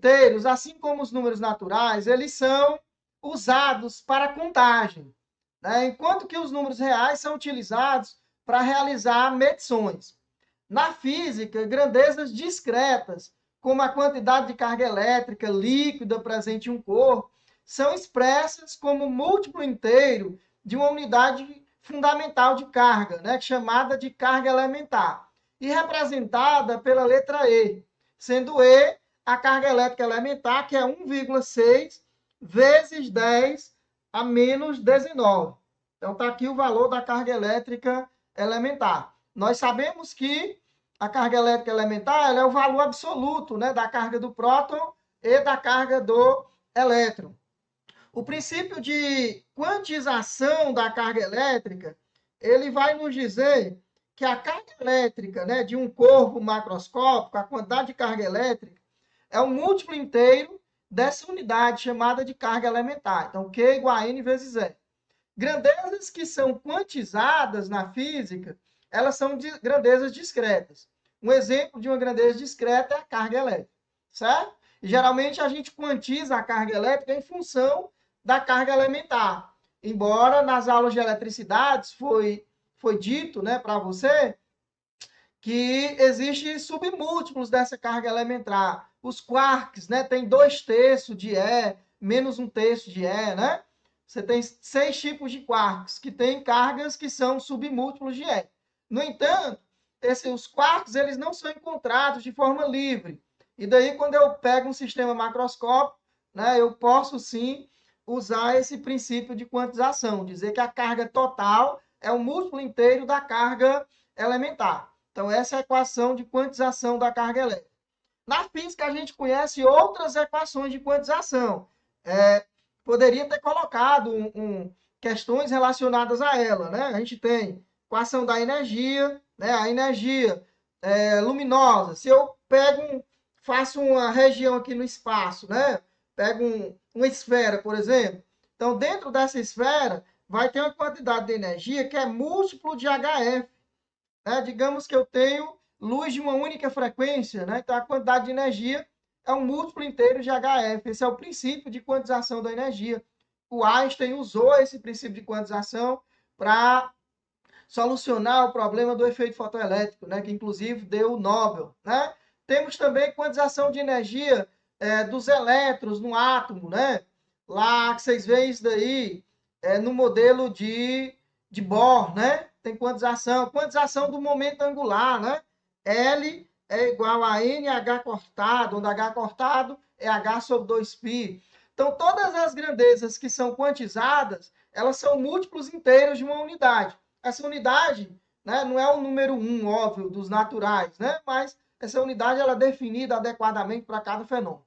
inteiros, assim como os números naturais, eles são usados para contagem, né? Enquanto que os números reais são utilizados para realizar medições. Na física, grandezas discretas, como a quantidade de carga elétrica líquida presente em um corpo, são expressas como múltiplo inteiro de uma unidade fundamental de carga, né, chamada de carga elementar, e representada pela letra E, sendo E a carga elétrica elementar, que é 1,6 vezes 10 a menos 19. Então, está aqui o valor da carga elétrica elementar. Nós sabemos que a carga elétrica elementar é o valor absoluto, né, da carga do próton e da carga do elétron. O princípio de quantização da carga elétrica, ele vai nos dizer que a carga elétrica, né, de um corpo macroscópico, a quantidade de carga elétrica, é um múltiplo inteiro dessa unidade chamada de carga elementar. Então, Q igual a N vezes E. Grandezas que são quantizadas na física, elas são de grandezas discretas. Um exemplo de uma grandeza discreta é a carga elétrica, certo? E, geralmente a gente quantiza a carga elétrica em função da carga elementar. Embora nas aulas de eletricidade foi dito, né, para você que existem submúltiplos dessa carga elementar. Os quarks, né, tem 2/3 de E, menos 1/3 de E, né? Você tem 6 tipos de quarks, que têm cargas que são submúltiplos de E. No entanto, os quarks eles não são encontrados de forma livre. E daí, quando eu pego um sistema macroscópico, né, eu posso sim usar esse princípio de quantização, dizer que a carga total é o múltiplo inteiro da carga elementar. Então, essa é a equação de quantização da carga elétrica. Na física, a gente conhece outras equações de quantização. Poderia ter colocado questões relacionadas a ela, né? A gente tem equação da energia, né? A energia luminosa. Se eu faço uma região aqui no espaço, né? Pego uma esfera, por exemplo. Então, dentro dessa esfera, vai ter uma quantidade de energia que é múltiplo de HF. Né? Digamos que eu tenho luz de uma única frequência, né? Então a quantidade de energia é um múltiplo inteiro de HF. Esse é o princípio de quantização da energia. O Einstein usou esse princípio de quantização para solucionar o problema do efeito fotoelétrico, né? Que inclusive deu o Nobel. Né? Temos também quantização de energia dos elétrons no átomo, né? Lá que vocês veem isso daí no modelo de Bohr, né? Tem quantização do momento angular, né? L é igual a NH cortado, onde H cortado é H sobre 2π. Então, todas as grandezas que são quantizadas, elas são múltiplos inteiros de uma unidade. Essa unidade, né, não é o número 1, óbvio, dos naturais, né? Mas essa unidade ela é definida adequadamente para cada fenômeno.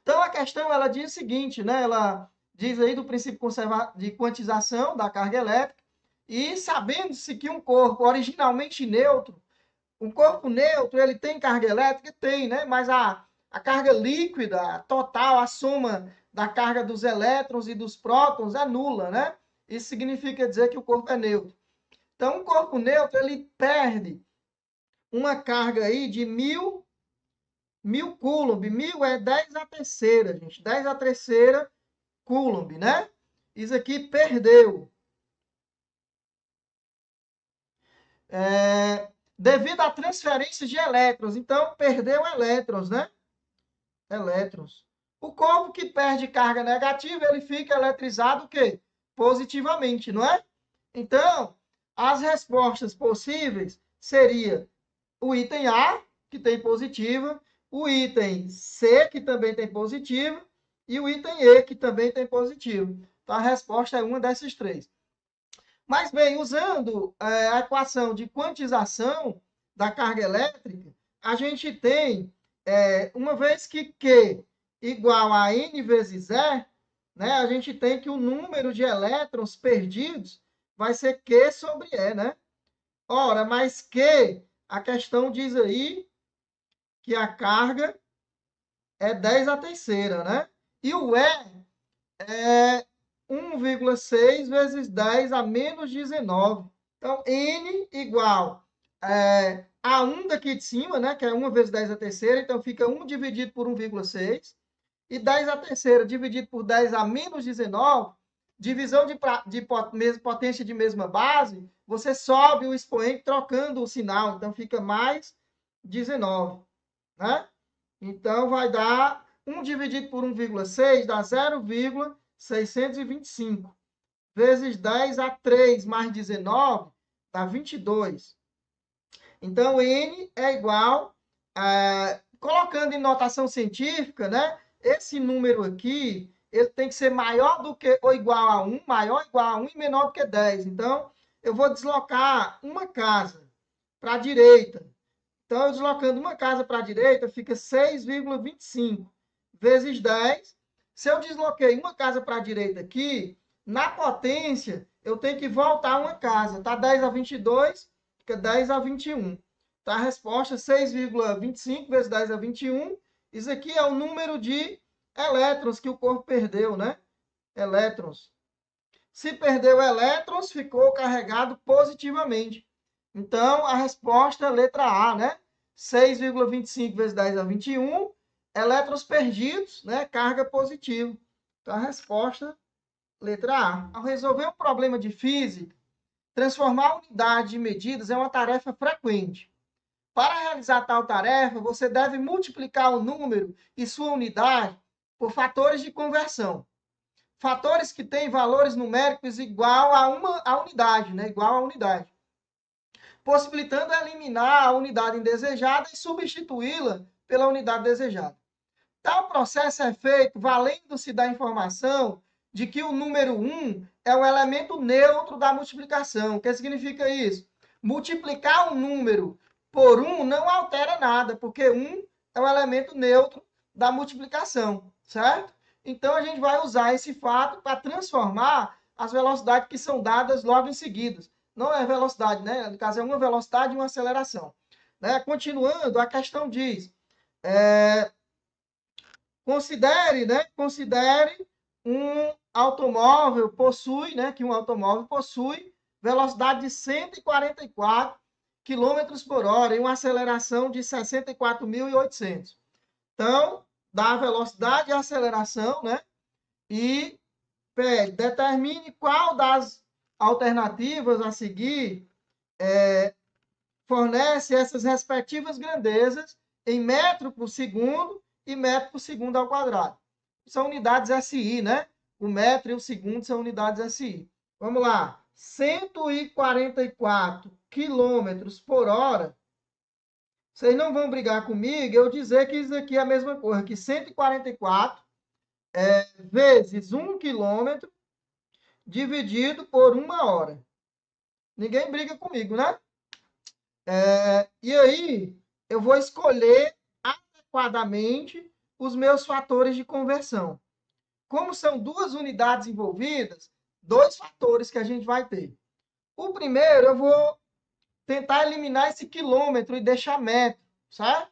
Então, a questão ela diz o seguinte, né? Ela diz aí do princípio de quantização da carga elétrica, e sabendo-se que um corpo originalmente neutro, um corpo neutro, ele tem carga elétrica? Tem, né? Mas a carga líquida, a total, a soma da carga dos elétrons e dos prótons é nula, né? Isso significa dizer que o corpo é neutro. Então, um corpo neutro, ele perde uma carga aí de 1000 coulomb. 1000 é 10 a terceira, gente. 10 a terceira coulomb, né? Isso aqui perdeu. Devido à transferência de elétrons. Então, perdeu elétrons, né? Elétrons. O corpo que perde carga negativa, ele fica eletrizado o quê? Positivamente, não é? Então, as respostas possíveis seria o item A, que tem positiva, o item C, que também tem positivo, e o item E, que também tem positivo. Então, a resposta é uma dessas três. Mas, bem, usando a equação de quantização da carga elétrica, a gente tem, uma vez que Q igual a N vezes E, né, a gente tem que o número de elétrons perdidos vai ser Q sobre E, né? Ora, mas Q, a questão diz aí que a carga é 10 a terceira, né? E o E é 1,6 vezes 10 a menos 19. Então, N igual a 1 daqui de cima, né, que é 1 vezes 10 à terceira, então fica 1 dividido por 1,6. E 10 à terceira dividido por 10 a menos 19, divisão de potência de mesma base, você sobe o expoente trocando o sinal, então fica mais 19, né? Então vai dar 1 dividido por 1,6 dá 0,625, vezes 10 a 3 mais 19 dá 22. Então, N é igual, colocando em notação científica, né? Esse número aqui, ele tem que ser maior do que ou igual a 1, maior ou igual a 1 e menor do que 10. Então, eu vou deslocar uma casa para a direita. Então, eu deslocando uma casa para a direita, fica 6,25 vezes 10. Se eu desloquei uma casa para a direita aqui, na potência, eu tenho que voltar uma casa. Tá 10 a 22, fica 10 a 21. Tá a resposta 6,25 vezes 10 a 21. Isso aqui é o número de elétrons que o corpo perdeu, né? Elétrons. Se perdeu elétrons, ficou carregado positivamente. Então, a resposta é letra A, né? 6,25 vezes 10 a 21. Elétrons perdidos, né? Carga positiva. Então, a resposta, letra A. Ao resolver um problema de física, transformar unidade de medidas é uma tarefa frequente. Para realizar tal tarefa, você deve multiplicar o número e sua unidade por fatores de conversão. Fatores que têm valores numéricos igual a unidade, né? Igual a unidade. Possibilitando eliminar a unidade indesejada e substituí-la pela unidade desejada. Tal processo é feito valendo-se da informação de que o número 1 é o elemento neutro da multiplicação. O que significa isso? Multiplicar um número por 1 não altera nada, porque 1 é o elemento neutro da multiplicação, certo? Então, a gente vai usar esse fato para transformar as velocidades que são dadas logo em seguida. Não é velocidade, né? No caso, é uma velocidade e uma aceleração. Né? Continuando, a questão diz... Considere, né? Considere um automóvel possui, né? Que um automóvel possui velocidade de 144 km por hora e uma aceleração de 64.800. Então, dá a velocidade e a aceleração, né? E determine qual das alternativas a seguir fornece essas respectivas grandezas em metro por segundo e metro por segundo ao quadrado. São unidades SI, né? O metro e o segundo são unidades SI. Vamos lá. 144 quilômetros por hora. Vocês não vão brigar comigo eu dizer que isso aqui é a mesma coisa, que 144 vezes 1 quilômetro dividido por 1 hora. Ninguém briga comigo, né? E aí, eu vou escolher adequadamente os meus fatores de conversão. Como são duas unidades envolvidas, dois fatores que a gente vai ter. O primeiro, eu vou tentar eliminar esse quilômetro e deixar metro, certo?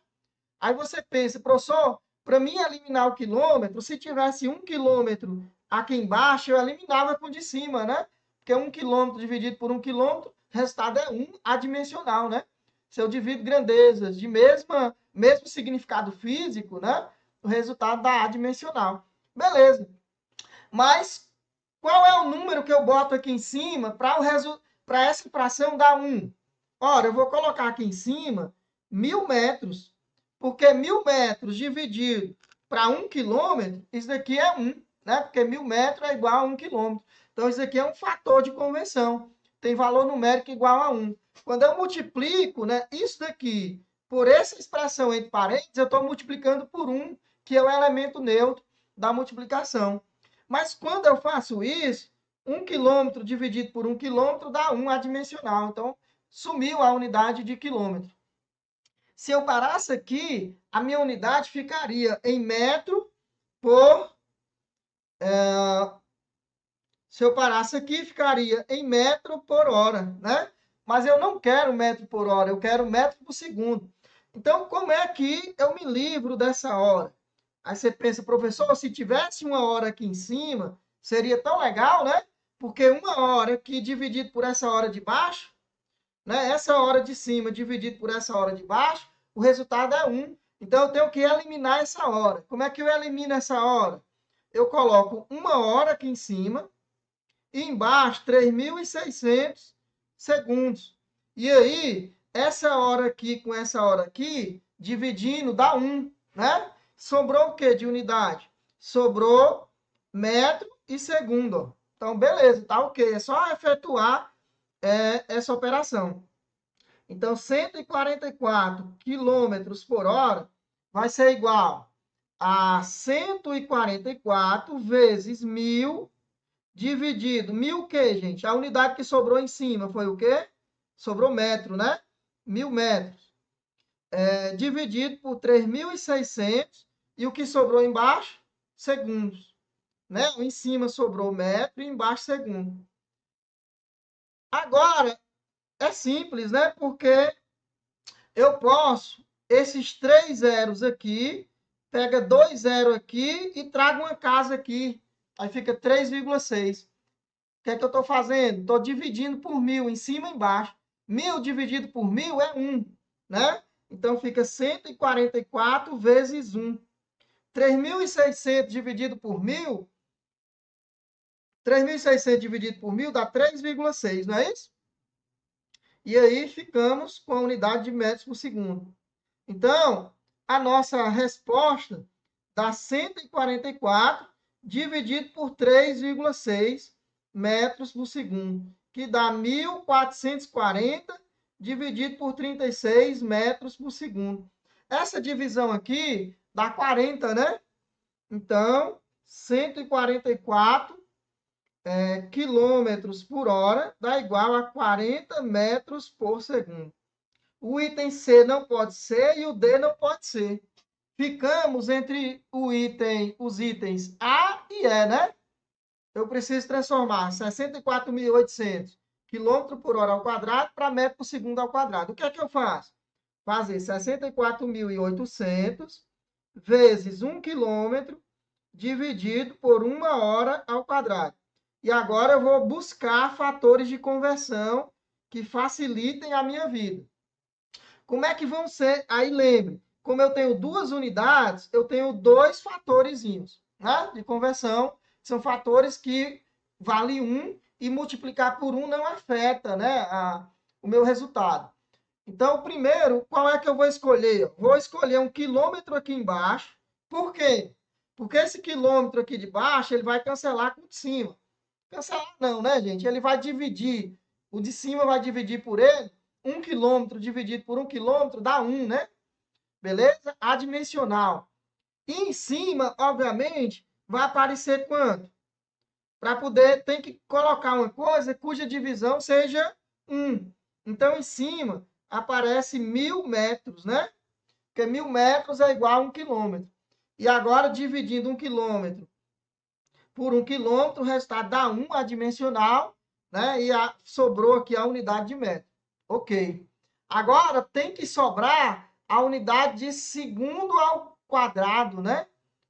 Aí você pensa, professor, para mim eliminar o quilômetro, se tivesse 1 quilômetro aqui embaixo, eu eliminava com o de cima, né? Porque 1 quilômetro dividido por 1 quilômetro, o resultado é 1 adimensional, né? Se eu divido grandezas de mesmo significado físico, né? O resultado dá adimensional. Beleza. Mas qual é o número que eu boto aqui em cima para essa fração dar 1? Ora, eu vou colocar aqui em cima 1.000 metros, porque 1.000 metros dividido para 1 quilômetro, isso daqui é 1, né? Porque 1.000 metros é igual a 1 quilômetro. Então, isso aqui é um fator de conversão. Tem valor numérico igual a 1. Quando eu multiplico, né, isso daqui por essa expressão entre parênteses, eu estou multiplicando por 1, que é o elemento neutro da multiplicação. Mas quando eu faço isso, 1 quilômetro dividido por 1 quilômetro dá 1 adimensional. Então, sumiu a unidade de quilômetro. Se eu parasse aqui, a minha unidade ficaria em metro por... se eu parasse aqui, ficaria em metro por hora, né? Mas eu não quero metro por hora, eu quero metro por segundo. Então, como é que eu me livro dessa hora? Aí você pensa, professor, se tivesse uma hora aqui em cima, seria tão legal, né? Porque uma hora que dividido por essa hora de baixo, né? Essa hora de cima dividido por essa hora de baixo, o resultado é 1. Então, eu tenho que eliminar essa hora. Como é que eu elimino essa hora? Eu coloco uma hora aqui em cima e embaixo 3.600 segundos. E aí, essa hora aqui com essa hora aqui, dividindo, dá 1, né? Sobrou o que de unidade? Sobrou metro e segundo. Ó. Então, beleza, tá ok. É só efetuar essa operação. Então, 144 quilômetros por hora vai ser igual a 144 vezes 1.000 dividido. 1.000 o quê, gente? A unidade que sobrou em cima foi o quê? Sobrou metro, né? 1.000 metros. Dividido por 3.600 e o que sobrou embaixo? Segundos. Né? Em cima sobrou metro e embaixo segundo. Agora, é simples, né? Porque eu posso, esses 3 zeros aqui, pega 2 zeros aqui e traga uma casa aqui. Aí fica 3,6. O que é que eu estou fazendo? Estou dividindo por 1.000, em cima e embaixo. 1.000 dividido por 1.000 é 1, né? Então, fica 144 vezes 1. 3.600 dividido por 1.000, 3.600 dividido por 1.000 dá 3,6, não é isso? E aí, ficamos com a unidade de metros por segundo. Então, a nossa resposta dá 144 dividido por 3,6 metros por segundo, que dá 1.440 dividido por 36 metros por segundo. Essa divisão aqui dá 40, né? Então, 144 quilômetros por hora dá igual a 40 metros por segundo. O item C não pode ser e o D não pode ser. Ficamos entre os itens A e E, né? Eu preciso transformar 64.800 km por hora ao quadrado para metro por segundo ao quadrado. O que é que eu faço? Fazer 64.800 vezes 1 quilômetro dividido por 1 hora ao quadrado. E agora eu vou buscar fatores de conversão que facilitem a minha vida. Como é que vão ser? Aí lembre, como eu tenho duas unidades, eu tenho dois fatorezinhos, né, de conversão. São fatores que vale 1 e multiplicar por 1 não afeta, né, o meu resultado. Então, primeiro, qual é que eu vou escolher? Vou escolher 1 quilômetro aqui embaixo. Por quê? Porque esse quilômetro aqui de baixo, ele vai cancelar com o de cima. Cancelar não, né, gente? Ele vai dividir. O de cima vai dividir por ele. 1 quilômetro dividido por 1 quilômetro dá 1, né? Beleza? Adimensional. E em cima, obviamente, vai aparecer quanto? Para poder, tem que colocar uma coisa cuja divisão seja 1. Então, em cima, aparece 1.000 metros, né? Porque 1.000 metros é igual a 1 quilômetro. E agora, dividindo 1 quilômetro por 1 quilômetro, o resultado dá 1 adimensional, né? E sobrou aqui a unidade de metro. Ok. Agora tem que sobrar a unidade de segundo ao quadrado, né?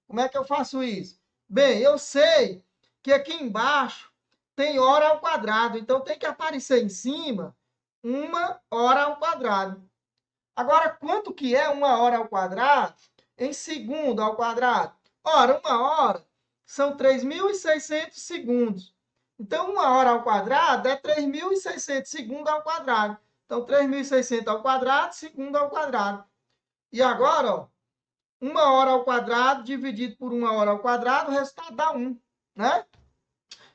Como é que eu faço isso? Bem, eu sei que aqui embaixo tem hora ao quadrado, então tem que aparecer em cima 1 hora ao quadrado. Agora, quanto que é 1 hora ao quadrado em segundo ao quadrado? Ora, 1 hora são 3.600 segundos. Então, 1 hora ao quadrado é 3.600 segundos ao quadrado. Então, 3.600 ao quadrado, segundo ao quadrado. E agora, ó, 1 hora ao quadrado dividido por 1 hora ao quadrado, o resultado dá 1, né?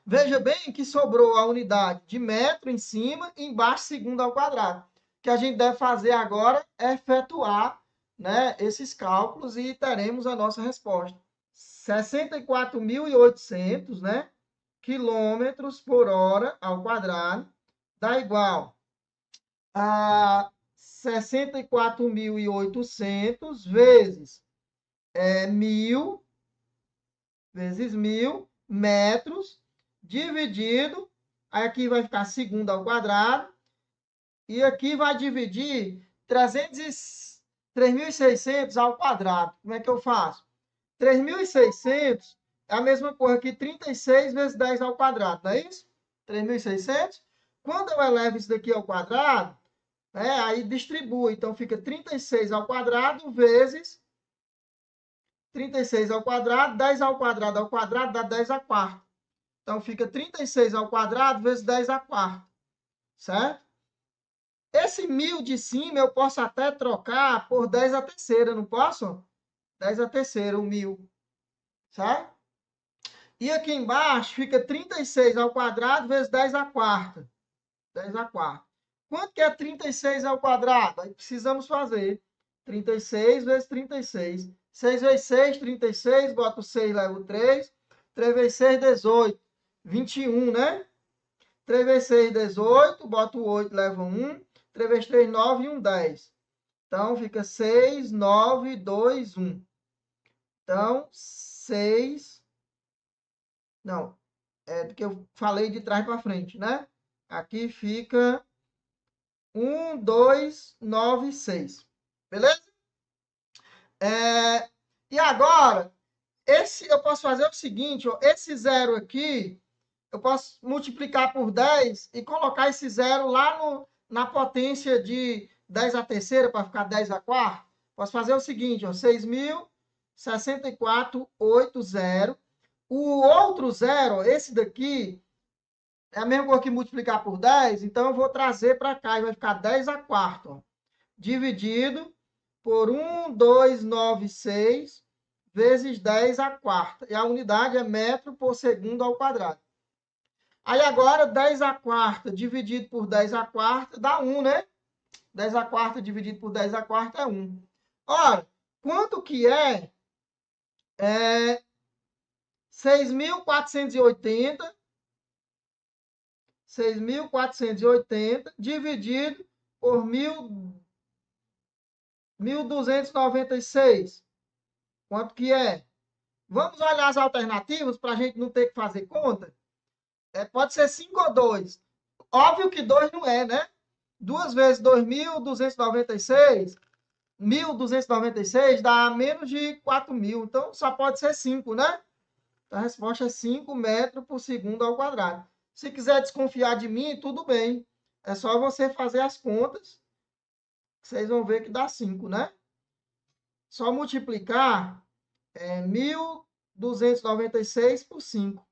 Veja bem que sobrou a unidade de metro em cima e embaixo segundo ao quadrado. O que a gente deve fazer agora é efetuar, né, esses cálculos e teremos a nossa resposta. 64.800, né, quilômetros por hora ao quadrado dá igual a 64.800 vezes 1.000 vezes 1.000 metros dividido, aqui vai ficar segundo ao quadrado, e aqui vai dividir 3.600 ao quadrado. Como é que eu faço? 3.600 é a mesma coisa que 36 vezes 10 ao quadrado, não é isso? 3.600. Quando eu elevo isso daqui ao quadrado, né? Aí distribui. Então, fica 36 ao quadrado vezes 36 ao quadrado, 10 ao quadrado dá 10 a quarta. Então, fica 36 ao quadrado vezes 10 a quarta, certo? Esse 1000 de cima eu posso até trocar por 10 a terceira, não posso? 10 a terceira, o 1000, certo? E aqui embaixo fica 36 ao quadrado vezes 10 a quarta. 10 a quarta. Quanto que é 36 ao quadrado? Aí precisamos fazer 36 vezes 36. 6 vezes 6, 36. Boto 6, levo 3. 3 vezes 6, 18. 21, né? 3 vezes 6, 18. Boto 8, levo 1. 3 vezes 3, 9 e 1, 10. Então, fica 6, 9, 2, 1. Então, 6... Não, é porque eu falei de trás para frente, né? Aqui fica 1, 2, 9, 6. Beleza? E agora, eu posso fazer o seguinte, ó, esse zero aqui, eu posso multiplicar por 10 e colocar esse zero lá na potência de 10 a terceira, para ficar 10 a quarta. Posso fazer o seguinte, ó, 6.064,80. O outro zero, esse daqui, é a mesma coisa que multiplicar por 10, então eu vou trazer para cá e vai ficar 10 a quarta, ó, dividido por 1,296 vezes 10 a quarta. E a unidade é metro por segundo ao quadrado. Aí agora 10 a quarta dividido por 10 a quarta dá 1, né? 10 a quarta dividido por 10 a quarta é 1. Ora, quanto que é 6.480 dividido por 1.296. Quanto que é? Vamos olhar as alternativas para a gente não ter que fazer conta? Pode ser 5 ou 2. Óbvio que 2 não é, né? 2 vezes 2.296, 1.296 dá menos de 4.000. Então, só pode ser 5, né? Então, a resposta é 5 metros por segundo ao quadrado. Se quiser desconfiar de mim, tudo bem. É só você fazer as contas. Vocês vão ver que dá 5, né? Só multiplicar 1.296 por 5.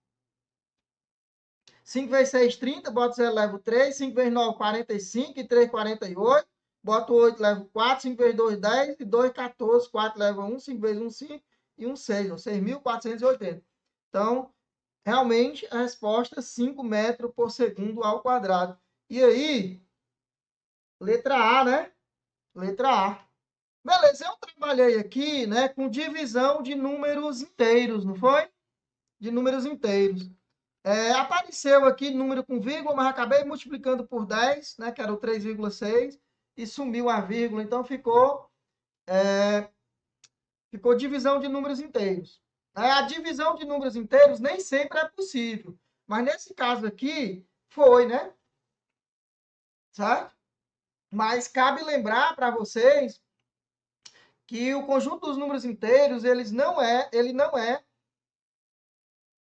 5 vezes 6, 30. Boto 0, levo 3. 5 vezes 9, 45. E 3, 48. Boto 8, levo 4. 5 vezes 2, 10. E 2, 14. 4 leva 1. 5 vezes 1, 5. E 1, 6. 6.480. Então, realmente, a resposta é 5 metros por segundo ao quadrado. E aí, letra A, né? Letra A. Beleza, eu trabalhei aqui, né, com divisão de números inteiros, não foi? De números inteiros. Apareceu aqui número com vírgula, mas acabei multiplicando por 10, né, que era o 3,6, e sumiu a vírgula. Então, ficou divisão de números inteiros. A divisão de números inteiros nem sempre é possível. Mas nesse caso aqui, foi, né? Certo? Mas cabe lembrar para vocês que o conjunto dos números inteiros, ele não é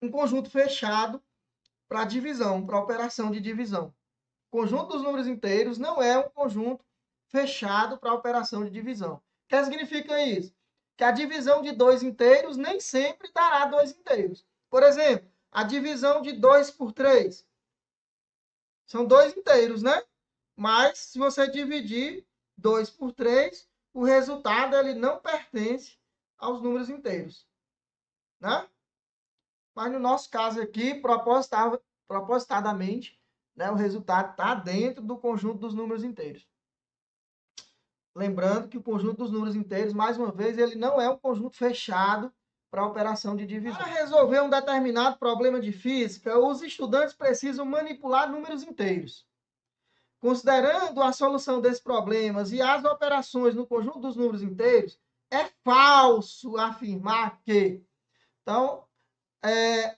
um conjunto fechado para divisão, para operação de divisão. O conjunto dos números inteiros não é um conjunto fechado para operação de divisão. O que significa isso? Que a divisão de dois inteiros nem sempre dará dois inteiros. Por exemplo, a divisão de 2 por 3 são dois inteiros, né? Mas se você dividir 2 por 3, o resultado ele não pertence aos números inteiros, né? Mas no nosso caso aqui, propositadamente, né, o resultado está dentro do conjunto dos números inteiros. Lembrando que o conjunto dos números inteiros, mais uma vez, ele não é um conjunto fechado para a operação de divisão. Para resolver um determinado problema de física, os estudantes precisam manipular números inteiros. Considerando a solução desses problemas e as operações no conjunto dos números inteiros, é falso afirmar que. Então,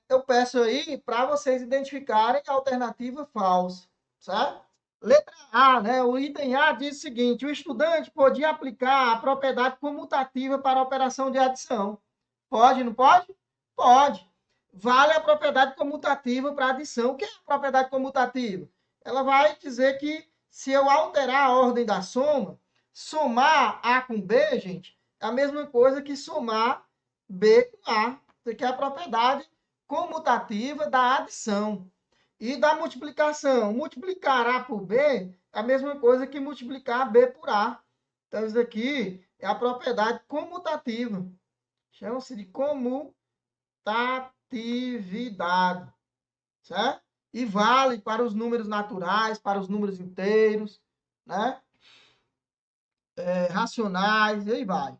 eu peço aí para vocês identificarem a alternativa falsa, certo? Letra A, né? O item A diz o seguinte: o estudante podia aplicar a propriedade comutativa para a operação de adição. Pode, não pode? Pode. Vale a propriedade comutativa para adição. O que é a propriedade comutativa? Ela vai dizer que se eu alterar a ordem da soma, somar A com B, gente, é a mesma coisa que somar B com A. Isso aqui é a propriedade comutativa da adição. E da multiplicação. Multiplicar A por B é a mesma coisa que multiplicar B por A. Então, isso aqui é a propriedade comutativa. Chama-se de comutatividade. Certo? E vale para os números naturais, para os números inteiros, né? Racionais, e aí vai.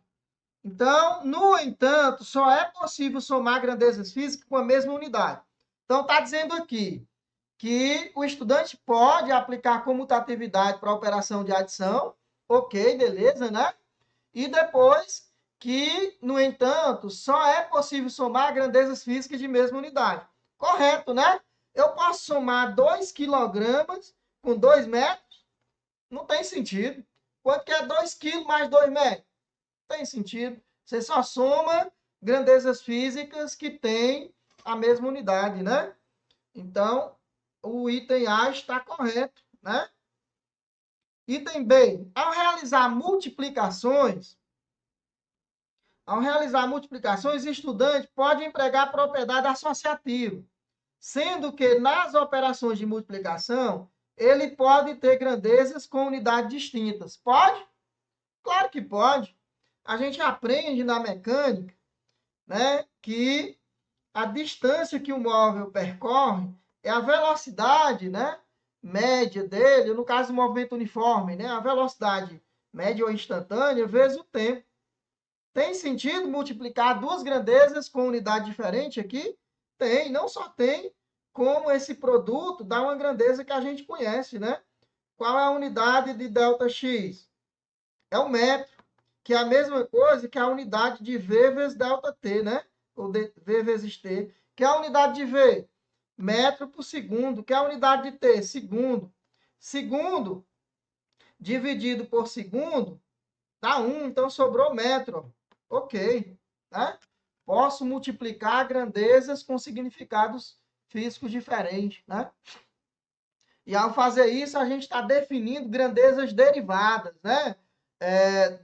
Então, no entanto, só é possível somar grandezas físicas com a mesma unidade. Então, está dizendo aqui que o estudante pode aplicar comutatividade para a operação de adição, ok, beleza, né? E depois que, no entanto, só é possível somar grandezas físicas de mesma unidade. Correto, né? Eu posso somar 2 quilogramas com 2 metros? Não tem sentido. Quanto que é 2 quilos mais 2 metros? Não tem sentido. Você só soma grandezas físicas que têm a mesma unidade, né? Então, o item A está correto, né? Item B. Ao realizar multiplicações, o estudante pode empregar a propriedade associativa, sendo que nas operações de multiplicação, ele pode ter grandezas com unidades distintas. Pode? Claro que pode. A gente aprende na mecânica, né, que a distância que o móvel percorre é a velocidade, né, média dele, no caso do movimento uniforme, né, a velocidade média ou instantânea vezes o tempo. Tem sentido multiplicar duas grandezas com unidade diferente aqui? Tem, não só tem, como esse produto dá uma grandeza que a gente conhece, né? Qual é a unidade de ΔX? É o metro, que é a mesma coisa que a unidade de V vezes ΔT, né? Ou de V vezes T. Que é a unidade de V? Metro por segundo. Que é a unidade de T? Segundo. Segundo dividido por segundo dá 1, então sobrou metro. Ok, né? Posso multiplicar grandezas com significados físicos diferentes, né? E ao fazer isso, a gente está definindo grandezas derivadas, né?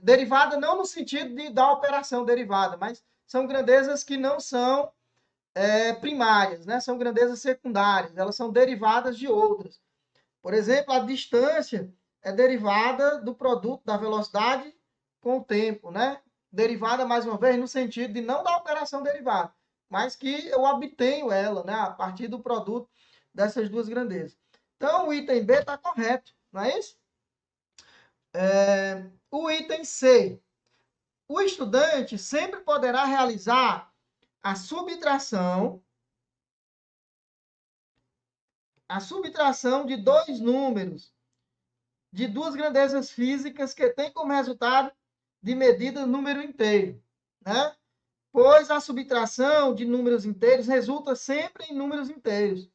Derivada não no sentido da operação derivada, mas são grandezas que não são primárias, né? São grandezas secundárias, elas são derivadas de outras. Por exemplo, a distância é derivada do produto da velocidade com o tempo, né? Derivada, mais uma vez, no sentido de não da operação derivada, mas que eu obtenho ela, né? A partir do produto dessas duas grandezas. Então, o item B está correto, não é isso? O item C. O estudante sempre poderá realizar a subtração de dois números de duas grandezas físicas que têm como resultado de medida número inteiro, né? Pois a subtração de números inteiros resulta sempre em números inteiros.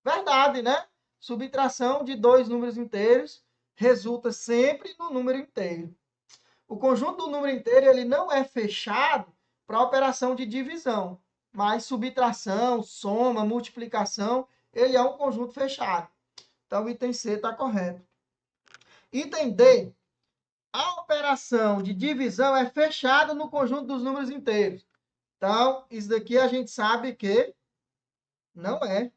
Verdade, né? Subtração de dois números inteiros resulta sempre no número inteiro. O conjunto do número inteiro ele não é fechado para a operação de divisão, mas subtração, soma, multiplicação, ele é um conjunto fechado. Então, o item C está correto. Item D. A operação de divisão é fechada no conjunto dos números inteiros. Então, isso daqui a gente sabe que não é.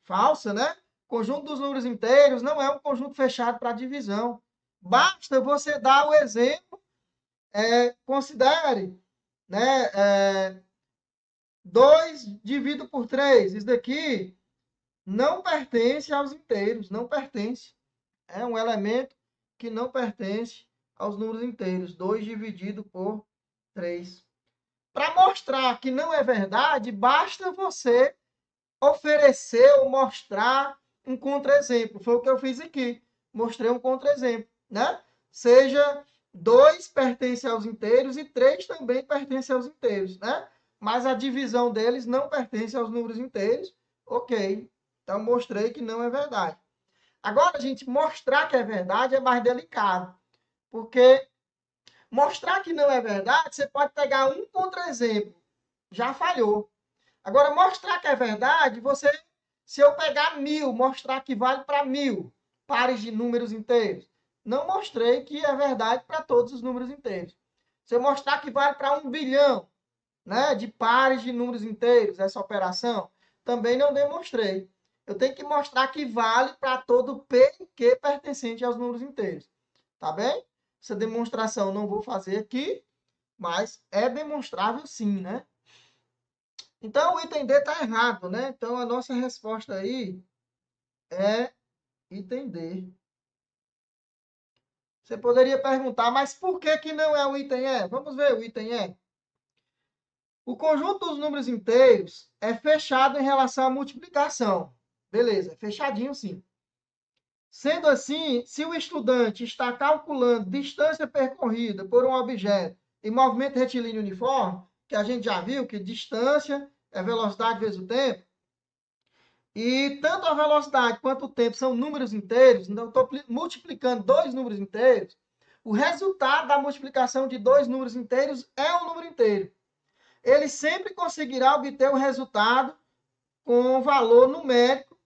Falsa, né? Conjunto dos números inteiros não é um conjunto fechado para divisão. Basta você dar o exemplo, considere, né? 2 dividido por 3. Isso daqui não pertence aos inteiros, não pertence. É um elemento que não pertence aos números inteiros. 2 dividido por 3. Para mostrar que não é verdade, basta você oferecer ou mostrar um contra-exemplo. Foi o que eu fiz aqui. Mostrei um contra-exemplo, né? Seja 2 pertence aos inteiros e 3 também pertence aos inteiros, né? Mas a divisão deles não pertence aos números inteiros. Ok. Então, mostrei que não é verdade. Agora, gente, mostrar que é verdade é mais delicado. Porque mostrar que não é verdade, você pode pegar um contra-exemplo. Já falhou. Agora, mostrar que é verdade, se eu pegar 1000, mostrar que vale para 1000, pares de números inteiros? Não mostrei que é verdade para todos os números inteiros. Se eu mostrar que vale para 1 bilhão, né, de pares de números inteiros, essa operação, também não demonstrei. Eu tenho que mostrar que vale para todo P e Q pertencente aos números inteiros. Tá bem? Essa demonstração não vou fazer aqui, mas é demonstrável sim, né? Então, o item D está errado, né? Então, a nossa resposta aí é item D. Você poderia perguntar, mas por que que não é o item E? Vamos ver o item E. O conjunto dos números inteiros é fechado em relação à multiplicação. Beleza, fechadinho sim. Sendo assim, se o estudante está calculando distância percorrida por um objeto em movimento retilíneo uniforme, que a gente já viu que distância é velocidade vezes o tempo, e tanto a velocidade quanto o tempo são números inteiros, então estou multiplicando dois números inteiros, o resultado da multiplicação de dois números inteiros é um número inteiro. Ele sempre conseguirá obter o resultado com valor numérico,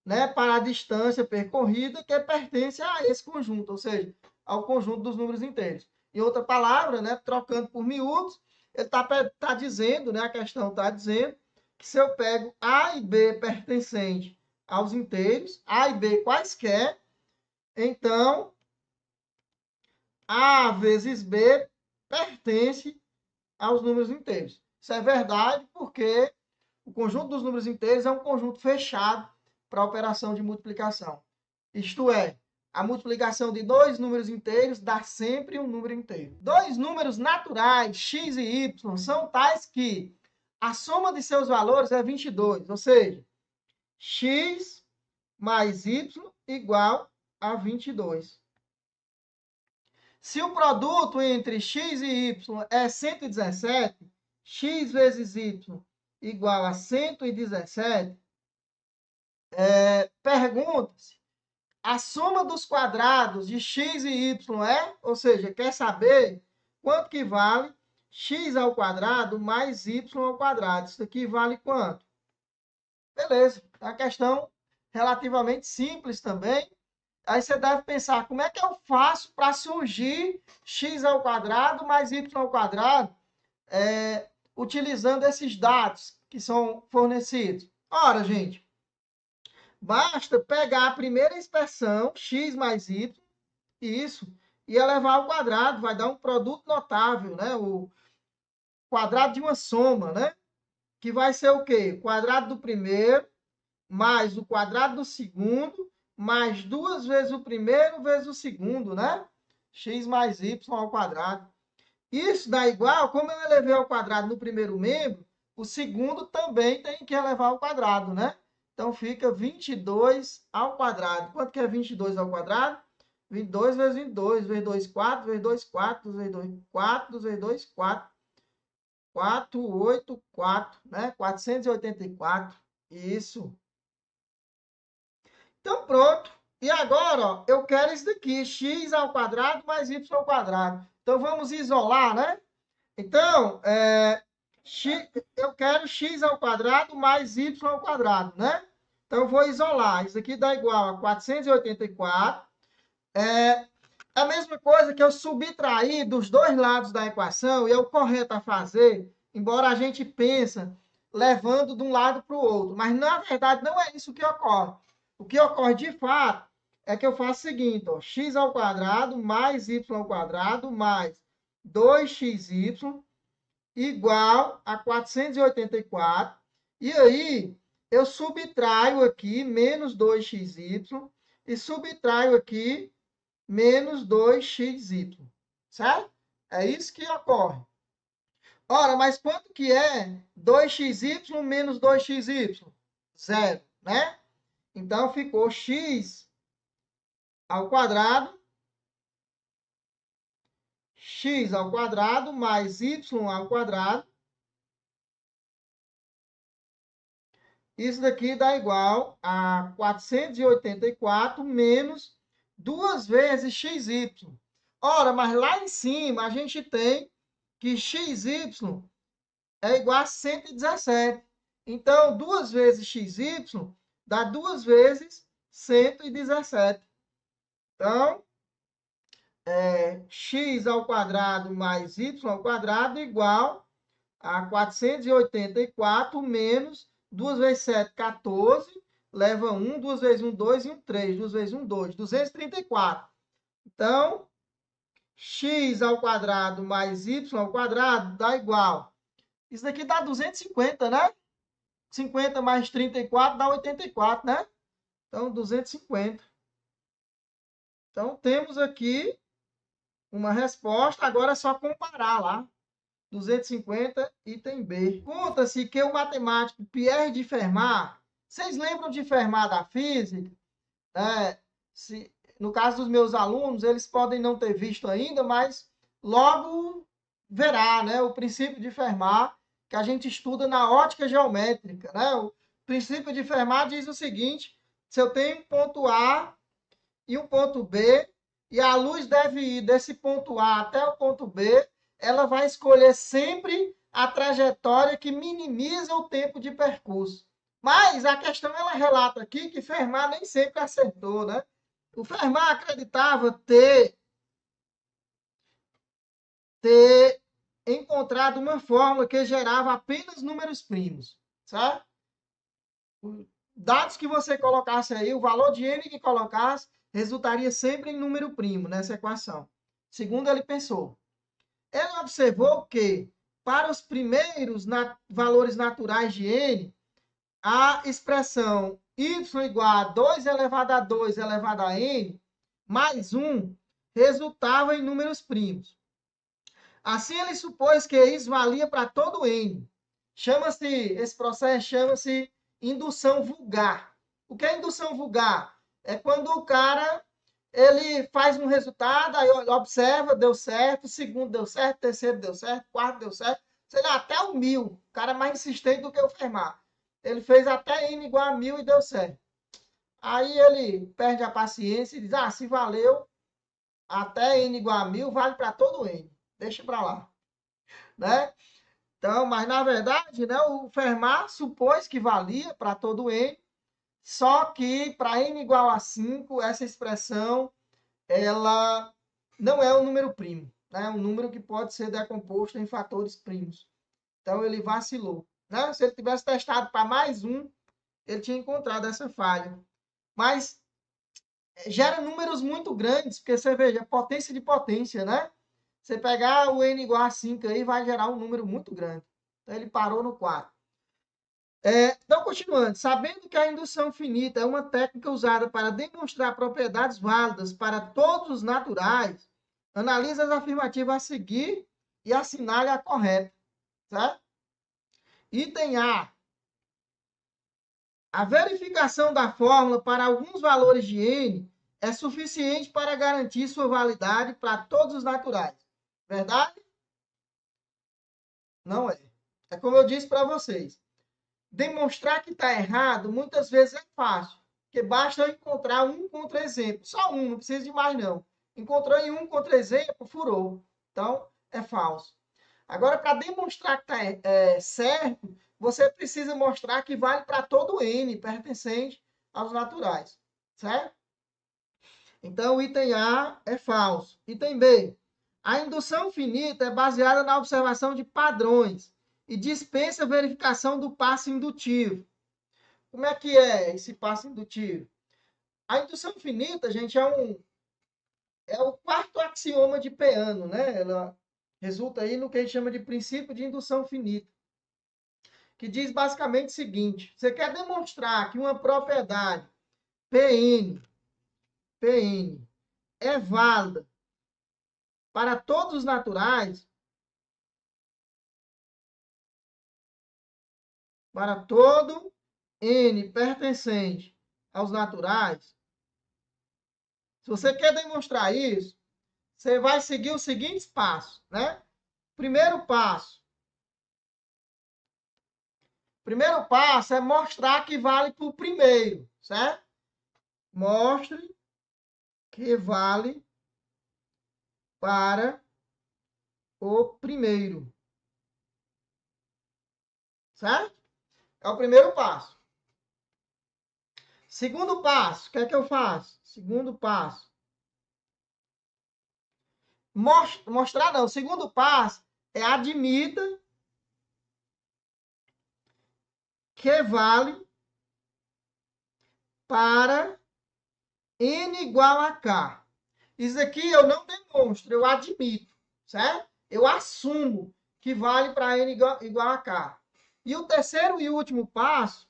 né, para a distância percorrida que pertence a esse conjunto, ou seja, ao conjunto dos números inteiros. Em outra palavra, né, trocando por miúdos, ele está dizendo, né, a questão está dizendo, que se eu pego A e B pertencente aos inteiros, A e B quaisquer, então A vezes B pertence aos números inteiros. Isso é verdade porque o conjunto dos números inteiros é um conjunto fechado para a operação de multiplicação. Isto é, a multiplicação de dois números inteiros dá sempre um número inteiro. Dois números naturais, x e y, são tais que a soma de seus valores é 22, ou seja, x mais y igual a 22. Se o produto entre x e y é 117, x vezes y igual a 117, pergunta-se, a soma dos quadrados de x e y é, ou seja, quer saber quanto que vale x ao quadrado mais y ao quadrado. Isso aqui vale quanto? Beleza, é uma questão relativamente simples também. Aí você deve pensar, como é que eu faço para surgir x ao quadrado mais y ao quadrado, utilizando esses dados que são fornecidos? Ora, gente, basta pegar a primeira expressão, x mais y, isso, e elevar ao quadrado, vai dar um produto notável, né? O quadrado de uma soma, né? Que vai ser o quê? O quadrado do primeiro, mais o quadrado do segundo, mais duas vezes o primeiro vezes o segundo, né? X mais y ao quadrado. Isso dá igual, como eu elevei ao quadrado no primeiro membro, o segundo também tem que elevar ao quadrado, né? Então fica 22 ao quadrado. Quanto que é 22 ao quadrado? 22 vezes 22, vezes 2, 4, vezes 2, 4, vezes 2, 4, vezes 2, 4. 484, né? 484. Isso. Então, pronto. E agora, ó, eu quero isso daqui, x ao quadrado mais y ao quadrado. Então, vamos isolar, né? Então, eu quero x ao quadrado mais y ao quadrado, né? Então, eu vou isolar. Isso aqui dá igual a 484. É a mesma coisa que eu subtrair dos dois lados da equação, e é o correto a fazer, embora a gente pense levando de um lado para o outro. Mas, na verdade, não é isso que ocorre. O que ocorre, de fato, é que eu faço o seguinte, ó, x ao quadrado mais y ao quadrado mais 2xy igual a 484. E aí, eu subtraio aqui menos 2xy e subtraio aqui menos 2xy. Certo? É isso que ocorre. Ora, mas quanto que é 2xy menos 2xy? Zero, né? Então, ficou x ao quadrado mais y ao quadrado. Isso daqui dá igual a 484 menos 2 vezes xy. Ora, mas lá em cima a gente tem que xy é igual a 117. Então, 2 vezes xy dá 2 vezes 117. Então, x ao quadrado mais y ao quadrado igual a 484 menos 2 vezes 7, 14. Leva 1, 2 vezes 1, 2 e 1, 3. 2 vezes 1, 2. 234. Então, x ao quadrado mais y ao quadrado dá igual. Isso daqui dá 250, né? 50 mais 34 dá 84, né? Então, 250. Então, temos aqui uma resposta. Agora é só comparar lá. 250, item B. Conta-se que o matemático Pierre de Fermat, vocês lembram de Fermat da física? No caso dos meus alunos, eles podem não ter visto ainda, mas logo verá, né? O princípio de Fermat, que a gente estuda na ótica geométrica, né? O princípio de Fermat diz o seguinte: se eu tenho um ponto A e um ponto B, e a luz deve ir desse ponto A até o ponto B, ela vai escolher sempre a trajetória que minimiza o tempo de percurso. Mas a questão, ela relata aqui que Fermat nem sempre acertou, né? O Fermat acreditava ter encontrado uma fórmula que gerava apenas números primos, certo? Dados que você colocasse aí, o valor de n que colocasse, resultaria sempre em número primo nessa equação. Segundo ele pensou. Ele observou que, para os primeiros valores naturais de n, a expressão y igual a 2 elevado a 2 elevado a n, mais 1, resultava em números primos. Assim, ele supôs que isso valia para todo n. Esse processo chama-se indução vulgar. O que é indução vulgar? É quando o cara ele faz um resultado, aí observa, deu certo, segundo deu certo, terceiro deu certo, quarto deu certo, sei lá, até o 1000. O cara é mais insistente do que o Fermat. Ele fez até n igual a 1000 e deu certo. Aí ele perde a paciência e diz, se valeu até n igual a 1000, vale para todo n. Deixa para lá. Né? Então, mas na verdade, né, o Fermat supôs que valia para todo n, só que para n igual a 5, essa expressão ela não é um número primo, né? É um número que pode ser decomposto em fatores primos. Então ele vacilou, né? Se ele tivesse testado para mais um, ele tinha encontrado essa falha. Mas gera números muito grandes, porque você veja, potência de potência, né? Você pegar o n igual a 5 aí, vai gerar um número muito grande. Então ele parou no 4. Então, continuando, sabendo que a indução finita é uma técnica usada para demonstrar propriedades válidas para todos os naturais, analise as afirmativas a seguir e assinale a correta. Certo? Item A. A verificação da fórmula para alguns valores de n é suficiente para garantir sua validade para todos os naturais. Verdade? Não é. É como eu disse para vocês. Demonstrar que está errado, muitas vezes é fácil, porque basta eu encontrar um contra-exemplo. Só um, não precisa de mais, não. Encontrou em um contra-exemplo, furou. Então, é falso. Agora, para demonstrar que está certo, você precisa mostrar que vale para todo n pertencente aos naturais. Certo? Então, o item A é falso. Item B. A indução finita é baseada na observação de padrões e dispensa a verificação do passo indutivo. Como é que é esse passo indutivo? A indução finita, gente, é o quarto axioma de Peano, né? Ela resulta aí no que a gente chama de princípio de indução finita, que diz basicamente o seguinte: você quer demonstrar que uma propriedade Pn é válida para todos os naturais, para todo n pertencente aos naturais. Se você quer demonstrar isso, você vai seguir os seguintes passos, né? Primeiro passo é mostrar que vale para o primeiro, certo? Mostre que vale para o primeiro, certo? É o primeiro passo. Segundo passo, o que é que eu faço? Segundo passo, mostrar não. O segundo passo é admita que vale para N igual a K. Isso aqui eu não demonstro, eu admito, certo? Eu assumo que vale para N igual a K. E o terceiro e último passo,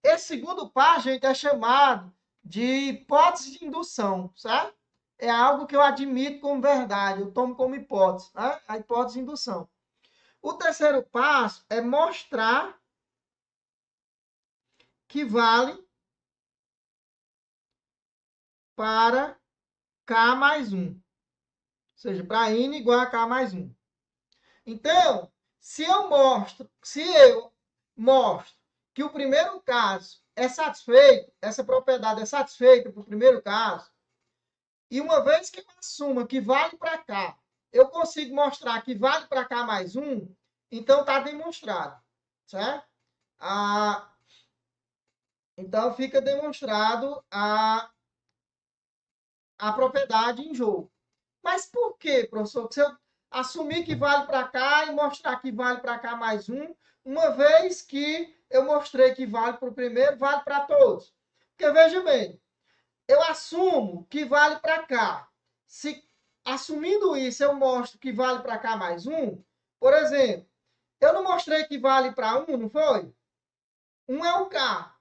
esse segundo passo, gente, é chamado de hipótese de indução, certo? É algo que eu admito como verdade, eu tomo como hipótese, né? A hipótese de indução. O terceiro passo é mostrar que vale para K mais 1. Ou seja, para N igual a K mais 1. Então, se eu mostro que o primeiro caso é satisfeito, essa propriedade é satisfeita para o primeiro caso, e uma vez que eu assuma que vale para K, eu consigo mostrar que vale para K mais 1, então está demonstrado, certo? Então fica demonstrado a propriedade em jogo. Mas por quê, professor? Se eu assumir que vale para cá e mostrar que vale para cá mais 1, uma vez que eu mostrei que vale para o primeiro, vale para todos. Porque veja bem, eu assumo que vale para cá. Se assumindo isso, eu mostro que vale para cá mais 1, por exemplo, eu não mostrei que vale para 1, não foi? 1 é o K.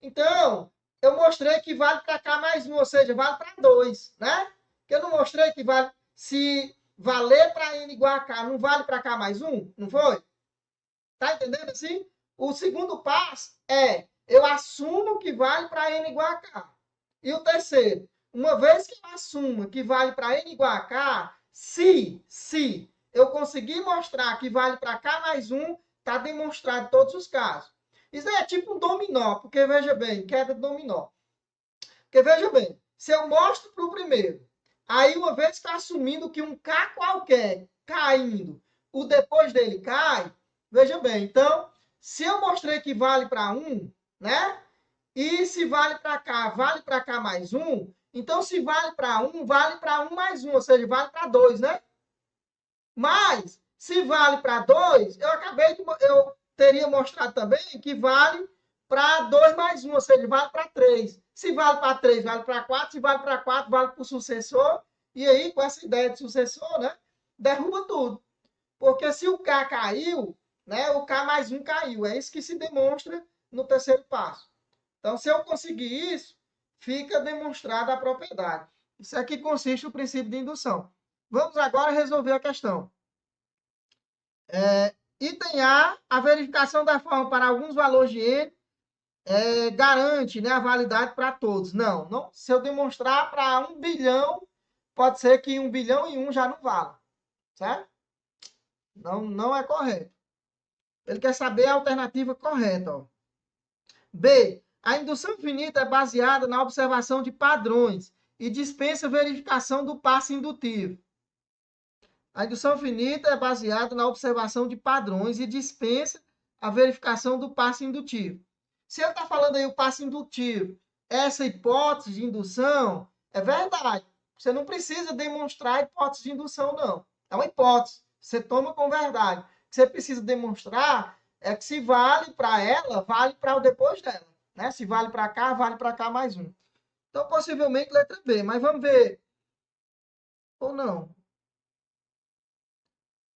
Então, eu mostrei que vale para cá mais 1, ou seja, vale para 2, né? Que eu não mostrei que vale, se valer para N igual a K, não vale para cá mais 1, não foi? Tá entendendo assim? O segundo passo é, eu assumo que vale para N igual a K. E o terceiro, uma vez que eu assumo que vale para N igual a K, se eu conseguir mostrar que vale para K mais 1, está demonstrado em todos os casos. Isso é tipo um dominó, porque veja bem, queda de dominó. Porque veja bem, se eu mostro para o primeiro, aí uma vez que eu assumindo que um K qualquer caindo, o depois dele cai, veja bem, então, se eu mostrei que vale para 1, né? E se vale para cá mais 1, então se vale para 1, vale para 1 mais 1, ou seja, vale para 2, né? Mas, se vale para 2, eu teria mostrado também que vale para 2 mais 1, ou seja, vale para 3. Se vale para 3, vale para 4. Se vale para 4, vale para o sucessor. E aí, com essa ideia de sucessor, né, derruba tudo. Porque se o K caiu, né, o K mais 1 caiu. É isso que se demonstra no terceiro passo. Então, se eu conseguir isso, fica demonstrada a propriedade. Isso aqui consiste o princípio de indução. Vamos agora resolver a questão. Item A verificação da forma para alguns valores de N garante, né, a validade para todos. Não. Se eu demonstrar para 1 bilhão, pode ser que 1 bilhão e 1 já não vale. Certo? Não é correto. Ele quer saber a alternativa correta. Ó. B. A indução finita é baseada na observação de padrões e dispensa verificação do passo indutivo. A indução finita é baseada na observação de padrões e dispensa a verificação do passo indutivo. Se ele está falando aí o passo indutivo, essa hipótese de indução, é verdade. Você não precisa demonstrar a hipótese de indução, não. É uma hipótese. Você toma com verdade. O que você precisa demonstrar é que se vale para ela, vale para o depois dela. Né? Se vale para cá, vale para cá mais 1. Então, possivelmente, letra B. Mas vamos ver. Ou não?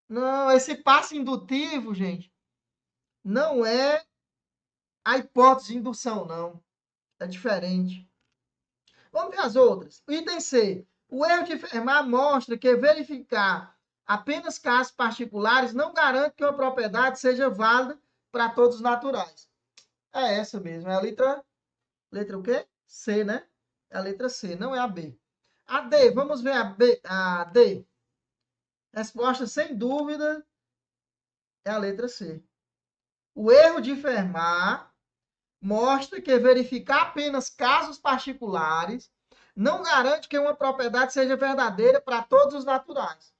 Não, esse passo indutivo, gente, não é a hipótese de indução, não. É diferente. Vamos ver as outras. Item C. O erro de Fermat mostra que verificar apenas casos particulares não garante que uma propriedade seja válida para todos os naturais. É essa mesmo. É a letra o quê? C, né? É a letra C, não é a B. A D, vamos ver a D. Resposta sem dúvida é a letra C. O erro de Fermat mostra que verificar apenas casos particulares não garante que uma propriedade seja verdadeira para todos os naturais.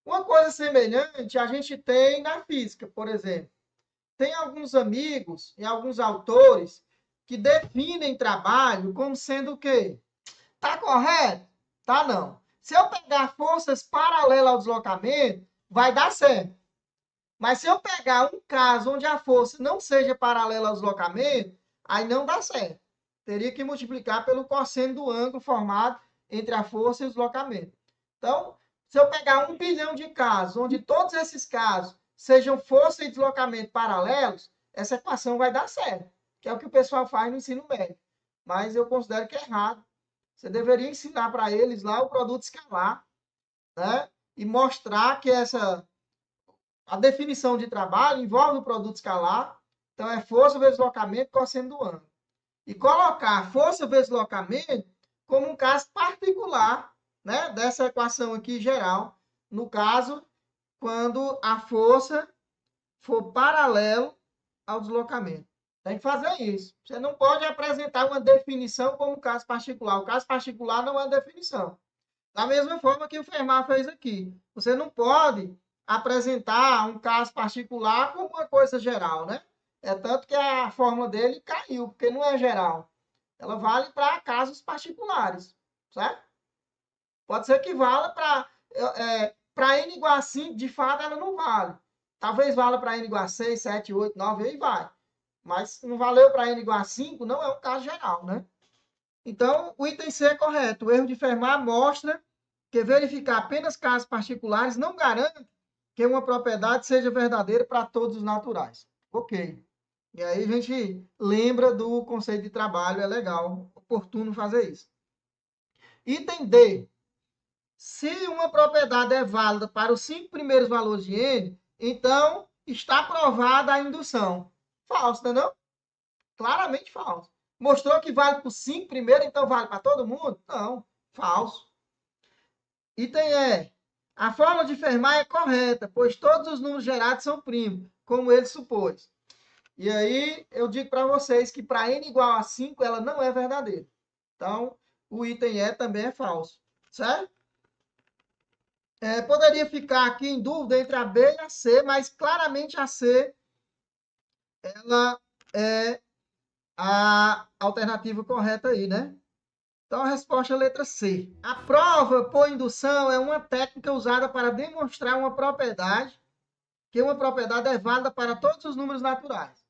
Uma coisa semelhante a gente tem na física, por exemplo. Tem alguns amigos e alguns autores que definem trabalho como sendo o quê? Tá correto? Tá não. Se eu pegar forças paralelas ao deslocamento, vai dar certo. Mas se eu pegar um caso onde a força não seja paralela ao deslocamento, aí não dá certo. Teria que multiplicar pelo cosseno do ângulo formado entre a força e o deslocamento. Então, se eu pegar 1 bilhão de casos, onde todos esses casos sejam força e deslocamento paralelos, essa equação vai dar certo, que é o que o pessoal faz no ensino médio. Mas eu considero que é errado. Você deveria ensinar para eles lá o produto escalar, né? E mostrar que a definição de trabalho envolve o produto escalar. Então, é força vezes deslocamento, cosseno do ângulo. E colocar força vezes deslocamento como um caso particular, né, dessa equação aqui geral. No caso, quando a força for paralelo ao deslocamento. Tem que fazer isso. Você não pode apresentar uma definição como caso particular. O caso particular não é definição. Da mesma forma que o Fermat fez aqui. Você não pode apresentar um caso particular como uma coisa geral, né? É tanto que a fórmula dele caiu, porque não é geral. Ela vale para casos particulares, certo? Pode ser que vala para n igual a 5, de fato ela não vale. Talvez vala para n igual a 6, 7, 8, 9, aí vai. Mas não valeu para n igual a 5, não é um caso geral, né? Então, o item C é correto. O erro de Fermat mostra que verificar apenas casos particulares não garante que uma propriedade seja verdadeira para todos os naturais. Ok. E aí a gente lembra do conceito de trabalho, é legal, oportuno fazer isso. Item D. Se uma propriedade é válida para os 5 primeiros valores de N, então está provada a indução. Falso, entendeu? Claramente falso. Mostrou que vale para os 5 primeiros, então vale para todo mundo? Não, falso. Item E. A fórmula de Fermat é correta, pois todos os números gerados são primos, como ele supôs. E aí eu digo para vocês que para n igual a 5, ela não é verdadeira. Então, o item E também é falso. Certo? Poderia ficar aqui em dúvida entre a B e a C, mas claramente a C ela é a alternativa correta aí, né? Então, a resposta é a letra C. A prova por indução é uma técnica usada para demonstrar uma propriedade, que uma propriedade é válida para todos os números naturais.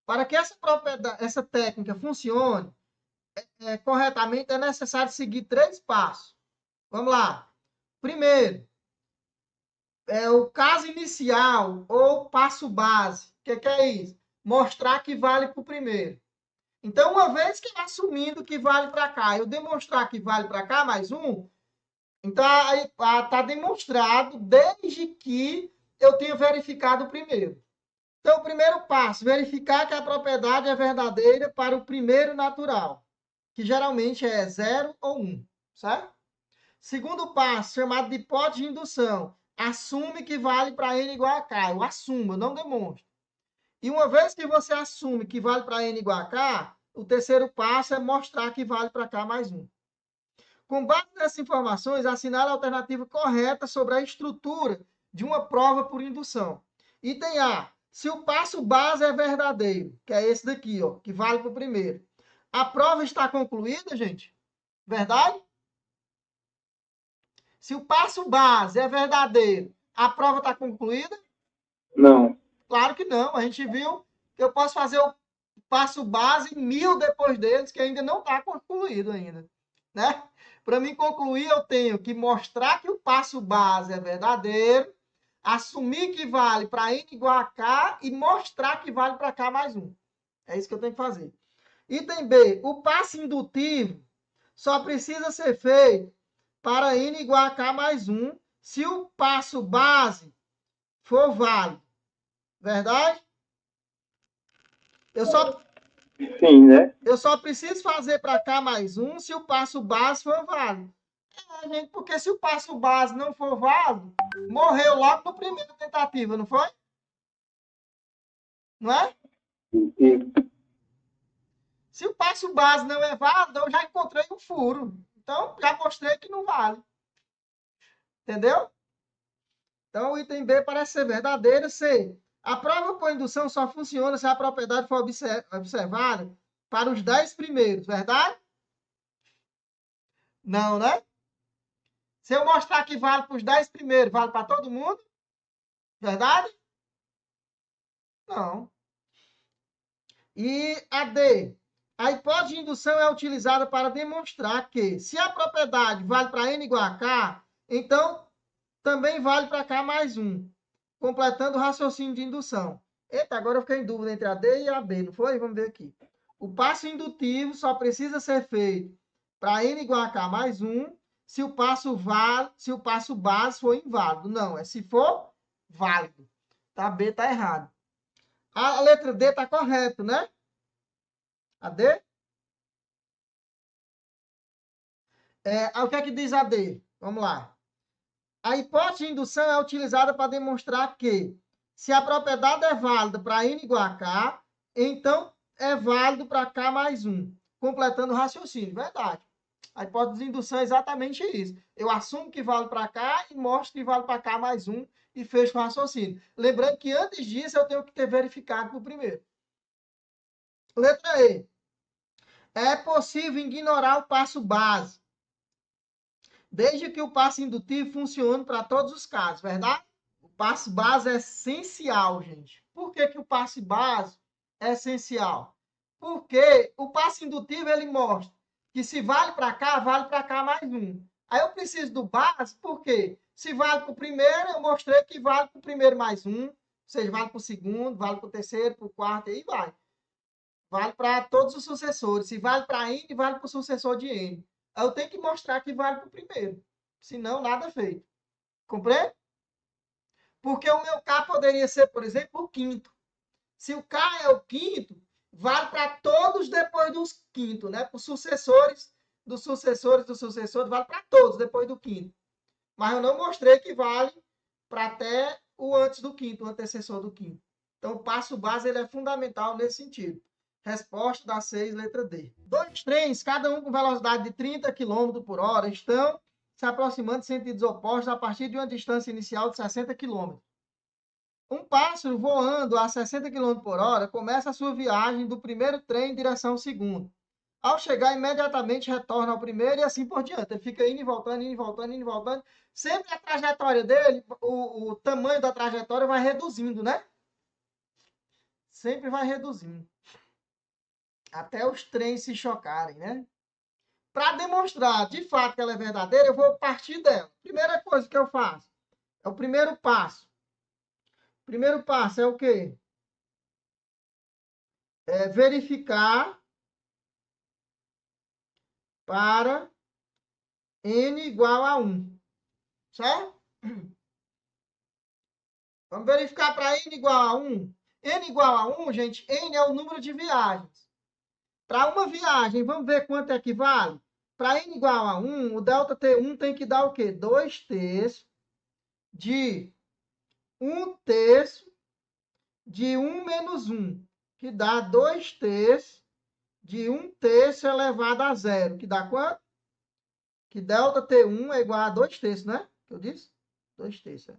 Para que essa técnica funcione corretamente, é necessário seguir 3 passos. Vamos lá. Primeiro, o caso inicial ou passo base. O que é isso? Mostrar que vale para o primeiro. Então, uma vez que assumindo que vale para cá, eu demonstrar que vale para cá mais um, então está demonstrado desde que eu tenha verificado o primeiro. Então, o primeiro passo, verificar que a propriedade é verdadeira para o primeiro natural, que geralmente é 0 ou 1, certo? Segundo passo, chamado de hipótese de indução, assume que vale para n igual a k. Eu assumo, eu não demonstro. E uma vez que você assume que vale para n igual a k, o terceiro passo é mostrar que vale para k mais 1. Com base nessas informações, assinale a alternativa correta sobre a estrutura de uma prova por indução. Item A. Se o passo base é verdadeiro, que é esse daqui, ó, que vale para o primeiro. A prova está concluída, gente? Verdade? Se o passo base é verdadeiro, a prova está concluída? Não. Claro que não. A gente viu que eu posso fazer o passo base 1000 depois deles, que ainda não está concluído ainda, né? Para mim concluir, eu tenho que mostrar que o passo base é verdadeiro, assumir que vale para n igual a k e mostrar que vale para k mais 1. É isso que eu tenho que fazer. Item B. O passo indutivo só precisa ser feito para n igual a k mais 1 se o passo base for válido. Verdade? Sim, né? Eu só preciso fazer para k mais 1 se o passo base for válido. Gente, porque se o passo base não for válido, morreu logo na primeira tentativa, não foi? Não é? Sim. Se o passo base não é válido, eu já encontrei um furo. Então, já mostrei que não vale. Entendeu? Então, o item B parece ser verdadeiro. C. A prova por indução só funciona se a propriedade for observada para os 10 primeiros, verdade? Não, né? Se eu mostrar que vale para os 10 primeiros, vale para todo mundo? Verdade? Não. E a D. A hipótese de indução é utilizada para demonstrar que, se a propriedade vale para n igual a k, então também vale para k mais 1, completando o raciocínio de indução. Eita, agora eu fiquei em dúvida entre a D e a B, não foi? Vamos ver aqui. O passo indutivo só precisa ser feito para n igual a k mais 1 se o passo base for inválido. Não, é se for válido. Tá? B está errado. A letra D está correta, né? A D? O que é que diz a D? Vamos lá. A hipótese de indução é utilizada para demonstrar que, se a propriedade é válida para n igual a k, então é válido para k mais 1, completando o raciocínio. Verdade. A hipótese de indução é exatamente isso. Eu assumo que vale para k e mostro que vale para k mais 1 e fecho o raciocínio. Lembrando que antes disso eu tenho que ter verificado no primeiro. Letra E. É possível ignorar o passo base, desde que o passo indutivo funcione para todos os casos, verdade? O passo base é essencial, gente. Por que, que o passo base é essencial? Porque o passo indutivo ele mostra que se vale para cá mais 1. Aí eu preciso do base, por quê? Se vale para o primeiro, eu mostrei que vale para o primeiro mais 1, ou seja, vale para o segundo, vale para o terceiro, para o quarto, e aí vai. Vale para todos os sucessores. Se vale para N, vale para o sucessor de N. Eu tenho que mostrar que vale para o primeiro. Senão, nada feito. Compreende? Porque o meu K poderia ser, por exemplo, o quinto. Se o K é o quinto, vale para todos depois dos quintos, né? Para os sucessores, vale para todos depois do quinto. Mas eu não mostrei que vale para até o antes do quinto, o antecessor do quinto. Então, o passo base ele é fundamental nesse sentido. Resposta da 6, letra D. Dois trens, cada um com velocidade de 30 km por hora, estão se aproximando de sentidos opostos a partir de uma distância inicial de 60 km. Um pássaro voando a 60 km por hora começa a sua viagem do primeiro trem em direção ao segundo. Ao chegar, imediatamente retorna ao primeiro e assim por diante. Ele fica indo e voltando, indo e voltando, indo e voltando. Sempre a trajetória dele, o tamanho da trajetória vai reduzindo, né? Sempre vai reduzindo. Até os trens se chocarem, né? Para demonstrar de fato que ela é verdadeira, eu vou partir dela. Primeira coisa que eu faço é o primeiro passo. O primeiro passo é o quê? É verificar para n igual a 1. Certo? Vamos verificar para n igual a 1. N igual a 1, gente, n é o número de viagens. Para uma viagem, vamos ver quanto é que vale? Para n igual a 1, o delta T1 tem que dar o quê? 2 terços de 1 terço de 1 menos 1, que dá 2 terços de 1 terço elevado a zero, que dá quanto? Que delta T1 é igual a 2 terços, né? Que eu disse? 2 terços.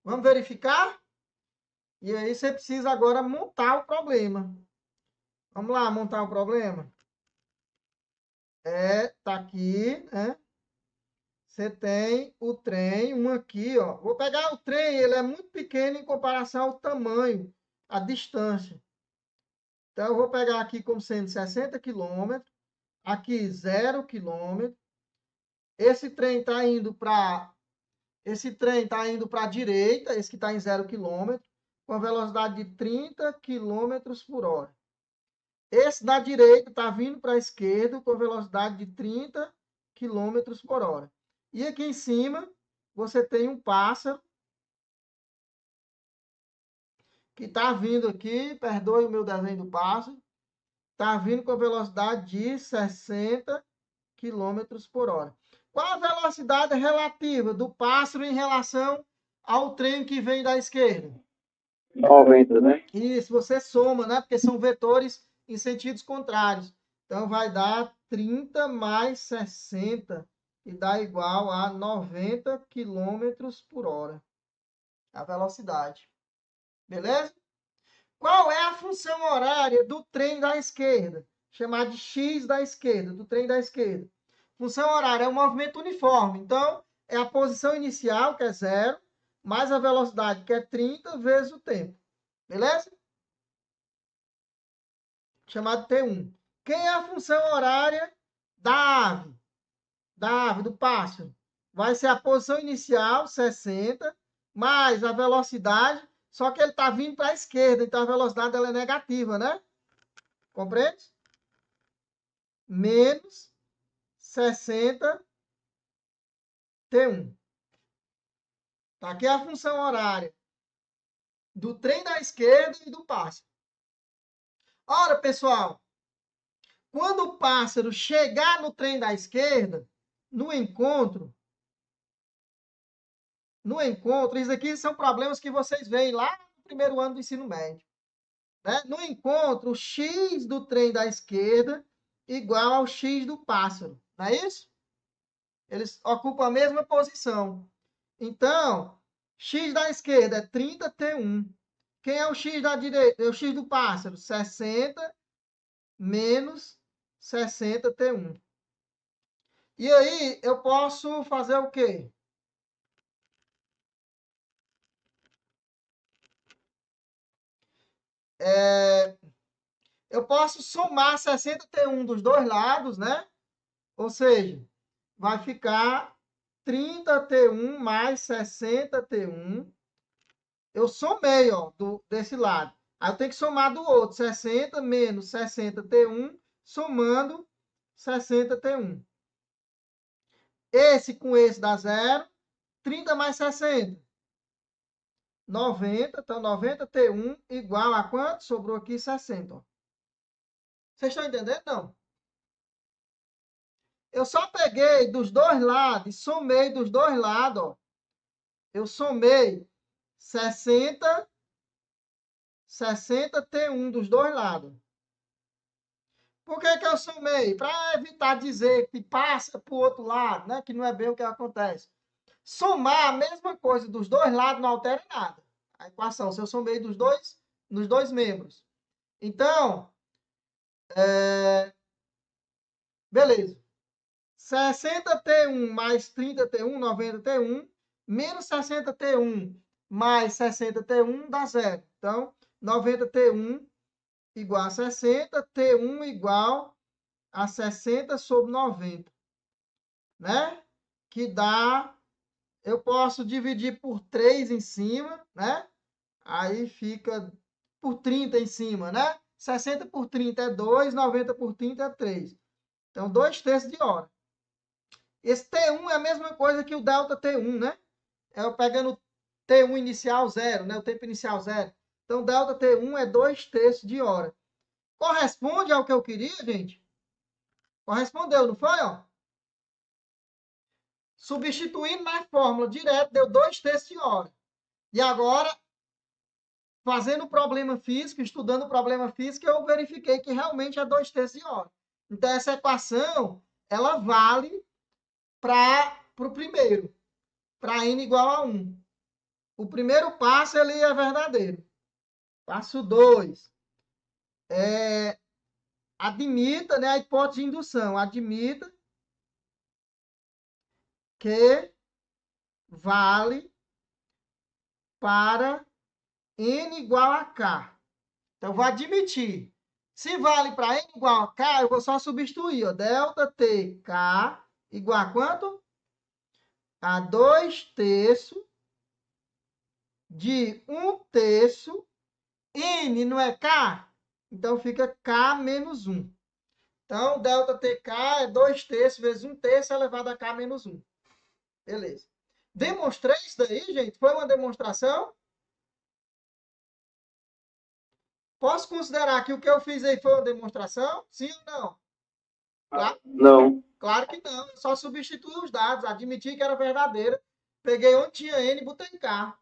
Vamos verificar? E aí você precisa agora montar o problema. Vamos lá, montar o problema? Tá aqui, né? Você tem o trem, um aqui, ó. Vou pegar o trem, ele é muito pequeno em comparação ao tamanho, a distância. Então, eu vou pegar aqui como sendo 60 km, aqui 0 km. Esse trem está indo para a direita, esse que está em 0 km, com a velocidade de 30 km por hora. Esse da direita está vindo para a esquerda com a velocidade de 30 km por hora. E aqui em cima, você tem um pássaro que está vindo aqui, perdoe o meu desenho do pássaro, está vindo com a velocidade de 60 km por hora. Qual a velocidade relativa do pássaro em relação ao trem que vem da esquerda? 90, né? Isso, você soma, né? Porque são vetores em sentidos contrários. Então, vai dar 30 mais 60, que dá igual a 90 km por hora. A velocidade. Beleza? Qual é a função horária do trem da esquerda? Chamar de X da esquerda, do trem da esquerda. Função horária é um movimento uniforme. Então, é a posição inicial, que é 0, mais a velocidade, que é 30, vezes o tempo. Beleza? Chamado T1. Quem é a função horária da ave? Da ave, do pássaro? Vai ser a posição inicial, 60, mais a velocidade, só que ele está vindo para a esquerda, então a velocidade dela é negativa, né? Compreende? Menos 60 T1. Tá aqui a função horária do trem da esquerda e do pássaro. Ora, pessoal, quando o pássaro chegar no trem da esquerda, no encontro, isso aqui são problemas que vocês veem lá no primeiro ano do ensino médio. Né? No encontro, o x do trem da esquerda igual ao x do pássaro. Não é isso? Eles ocupam a mesma posição. Então, x da esquerda é 30T1. Quem é o x da direita? É o x do pássaro. 60 menos 60T1. E aí, eu posso fazer o quê? Eu posso somar 60T1 dos dois lados, né? Ou seja, vai ficar 30T1 mais 60T1. Eu somei, ó, desse lado. Aí eu tenho que somar do outro. 60 menos 60T1, somando 60T1. Esse com esse dá 0. 30 mais 60. 90. Então, 90T1 igual a quanto? Sobrou aqui 60. Ó. Vocês estão entendendo? Não. Eu só peguei dos dois lados e somei dos dois lados. Ó. Eu somei 60T1 dos dois lados. Por que eu somei? Para evitar dizer que passa para o outro lado, né? Que não é bem o que acontece. Somar a mesma coisa dos dois lados não altera nada. A equação, se eu somei nos dois membros. Então, beleza. 60T1 mais 30T1, 90T1, menos 60T1 mais 60T1 dá 0. Então, 90T1 igual a 60, T1 igual a 60 sobre 90. Né? Que dá, eu posso dividir por 3 em cima, né? Aí fica por 30 em cima, né? 60 por 30 é 2, 90 por 30 é 3. Então, 2/3 de hora. Esse T1 é a mesma coisa que o delta T1, né? É eu pegando T1 inicial 0, né? O tempo inicial 0. Então, delta T1 é 2/3 de hora. Corresponde ao que eu queria, gente? Correspondeu, não foi, ó? Substituindo na fórmula direto, deu 2/3 de hora. E agora, fazendo o problema físico, estudando o problema físico, eu verifiquei que realmente é 2/3 de hora. Então, essa equação, ela vale para o primeiro, para n igual a 1. O primeiro passo, ele é verdadeiro. Passo 2. Admita, né, a hipótese de indução. Admita que vale para n igual a k. Então, eu vou admitir. Se vale para n igual a k, eu vou só substituir. Ó, delta t k igual a quanto? A 2/3 de 1/3. N não é k? Então, fica k menos 1. Então, delta tk é 2/3 vezes 1/3 elevado a k menos 1. Beleza. Demonstrei isso daí, gente? Foi uma demonstração? Posso considerar que o que eu fiz aí foi uma demonstração? Sim ou não? Claro, Não. claro que não. Eu só substituí os dados, admiti que era verdadeira. Peguei onde tinha N e botei em K.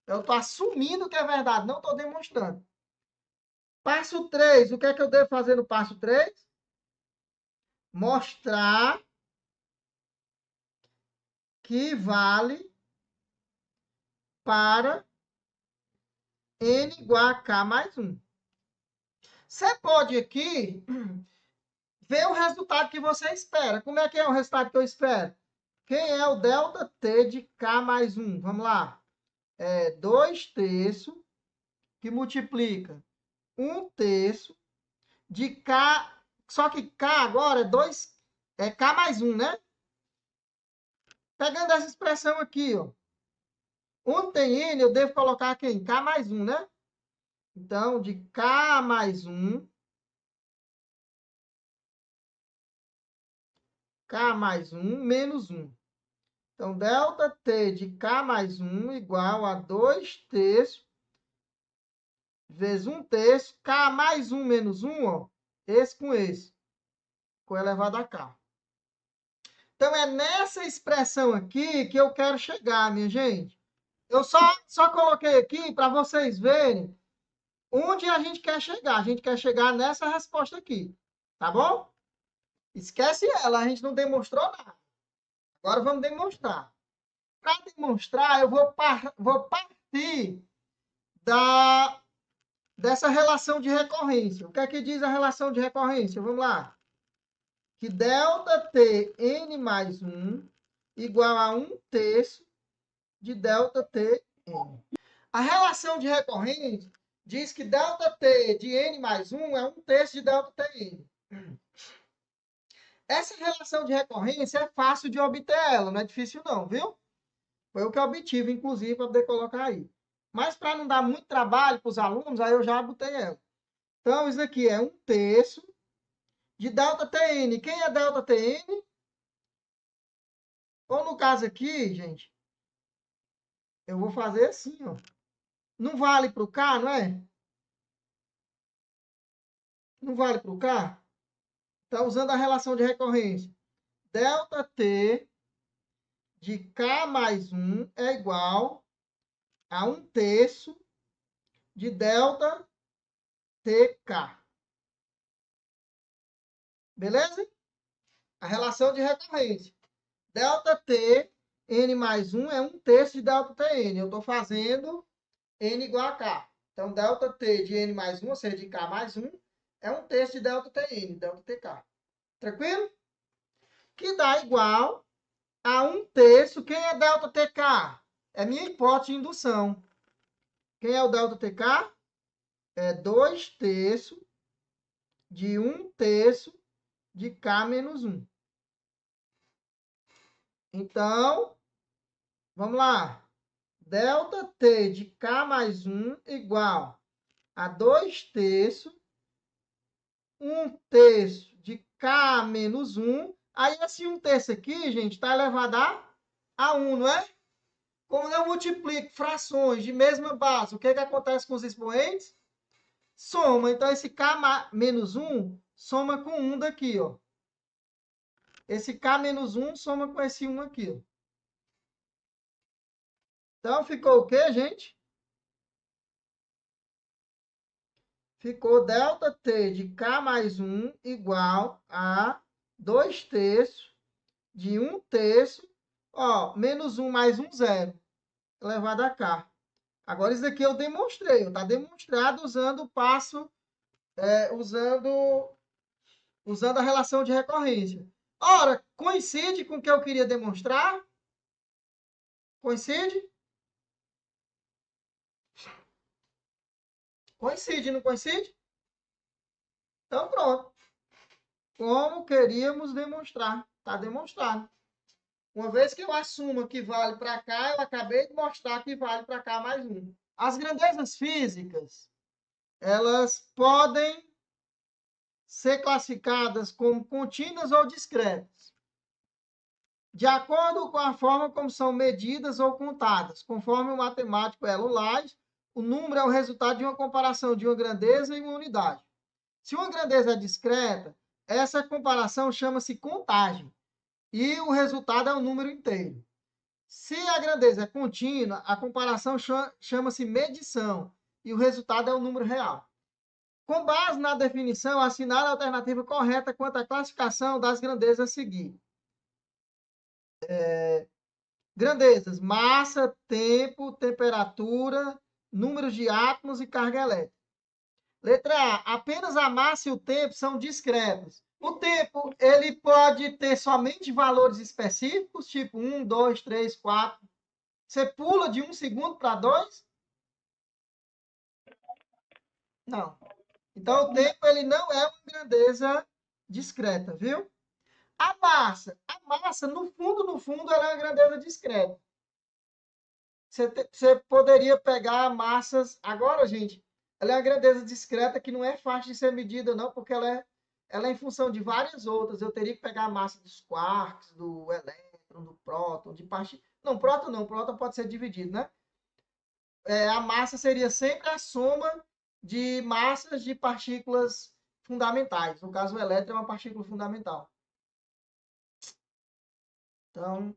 Eu estou assumindo que é verdade, não estou demonstrando. Passo 3. O que é que eu devo fazer no passo 3? Mostrar que vale para n igual a k mais 1. Você pode aqui vê o resultado que você espera. Como é que é o resultado que eu espero? Quem é o ΔT de K mais 1? Vamos lá. É 2/3 que multiplica 1/3 de K. Só que K agora é K mais 1, né? Pegando essa expressão aqui, ó. Onde tem N, eu devo colocar quem? K mais 1, né? Então, de K mais 1, K mais 1 menos 1. Então, ΔT de K mais 1 igual a 2/3 vezes 1/3, K mais 1 menos 1, ó, esse com esse, com elevado a K. Então, é nessa expressão aqui que eu quero chegar, minha gente. Eu só coloquei aqui para vocês verem onde a gente quer chegar. A gente quer chegar nessa resposta aqui, tá bom? Esquece ela, a gente não demonstrou nada. Agora vamos demonstrar. Para demonstrar, eu vou partir dessa relação de recorrência. O que é que diz a relação de recorrência? Vamos lá. Que ΔT n mais 1 igual a 1/3 de ΔT n. A relação de recorrência diz que ΔT de n mais 1 é 1/3 de ΔT n. Essa relação de recorrência é fácil de obter ela, não é difícil não, viu? Foi o que eu obtive, inclusive, para poder colocar aí. Mas para não dar muito trabalho para os alunos, aí eu já botei ela. Então, isso aqui é 1/3 de ΔTn. Quem é ΔTn? Ou no caso aqui, gente, eu vou fazer assim, ó. Não vale para o K, não é? Não vale para o K? Está usando a relação de recorrência. ΔT de K mais 1 é igual a 1/3 de ΔTK. Beleza? A relação de recorrência. ΔT n mais 1 é 1/3 de ΔTn. Eu estou fazendo n igual a K. Então, ΔT de n mais 1, ou seja, de K mais 1, é 1/3 de ΔTn, ΔTK. Tranquilo? Que dá igual a 1/3. Quem é ΔTK? É minha hipótese de indução. Quem é o ΔTK? É 2/3 de 1/3 de K menos 1. Então, vamos lá. ΔT de K mais 1 igual a 2/3, 1/3 de K menos 1. Aí, esse 1/3 aqui, gente, está elevado a 1, não é? Como eu multiplico frações de mesma base, o que acontece com os expoentes? Soma. Então, esse K menos 1 soma com 1 daqui, ó. Esse K menos 1 soma com esse 1 aqui, ó. Então, ficou o quê, gente? Ficou ΔT de K mais 1 igual a 2/3 de 1/3, ó, menos 1 mais 1, 0, elevado a K. Agora, isso aqui eu demonstrei. Está demonstrado usando o passo, usando a relação de recorrência. Ora, coincide com o que eu queria demonstrar? Coincide? Coincide, não coincide? Então, pronto. Como queríamos demonstrar. Está demonstrado. Uma vez que eu assumo que vale para cá, eu acabei de mostrar que vale para cá mais 1. As grandezas físicas, elas podem ser classificadas como contínuas ou discretas, de acordo com a forma como são medidas ou contadas. Conforme o matemático Elo Lage, o número é o resultado de uma comparação de uma grandeza e uma unidade. Se uma grandeza é discreta, essa comparação chama-se contagem, e o resultado é o número inteiro. Se a grandeza é contínua, a comparação chama-se medição, e o resultado é o número real. Com base na definição, assinale a alternativa correta quanto à classificação das grandezas a seguir. Grandezas: massa, tempo, temperatura, números de átomos e carga elétrica. Letra A. Apenas a massa e o tempo são discretos. O tempo, ele pode ter somente valores específicos, tipo 1, 2, 3, 4. Você pula de 1 segundo para 2? Não. Então, o tempo, ele não é uma grandeza discreta, viu? A massa, no fundo, ela é uma grandeza discreta. Você poderia pegar massas. Agora, gente, ela é uma grandeza discreta que não é fácil de ser medida, não, porque ela é em função de várias outras. Eu teria que pegar a massa dos quarks, do elétron, do próton, de parte. Não, próton pode ser dividido, né? A massa seria sempre a soma de massas de partículas fundamentais. No caso, o elétron é uma partícula fundamental. Então,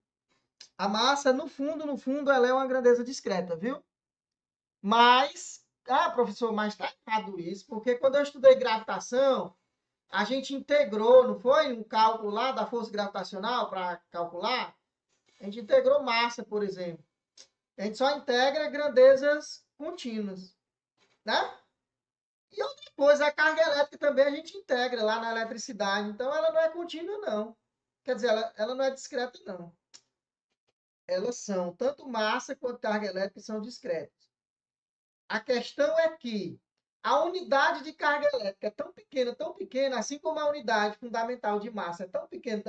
a massa, no fundo, ela é uma grandeza discreta, viu? Mas, professor, mas está errado isso, porque quando eu estudei gravitação, a gente integrou, não foi? Um cálculo lá da força gravitacional para calcular. A gente integrou massa, por exemplo. A gente só integra grandezas contínuas, né? E outra coisa, a carga elétrica também a gente integra lá na eletricidade. Então, ela não é contínua, não. Quer dizer, ela não é discreta, não. Elas são, tanto massa quanto carga elétrica são discretas. A questão é que a unidade de carga elétrica é tão pequena, assim como a unidade fundamental de massa é tão pequena,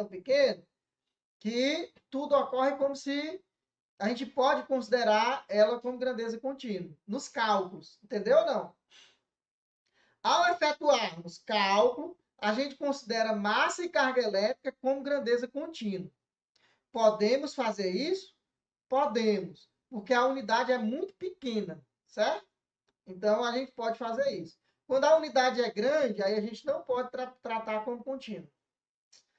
que tudo ocorre como se a gente pode considerar ela como grandeza contínua, nos cálculos. Entendeu ou não? Ao efetuarmos cálculo, a gente considera massa e carga elétrica como grandeza contínua. Podemos fazer isso? Podemos, porque a unidade é muito pequena, certo? Então, a gente pode fazer isso. Quando a unidade é grande, aí a gente não pode tratar como contínua.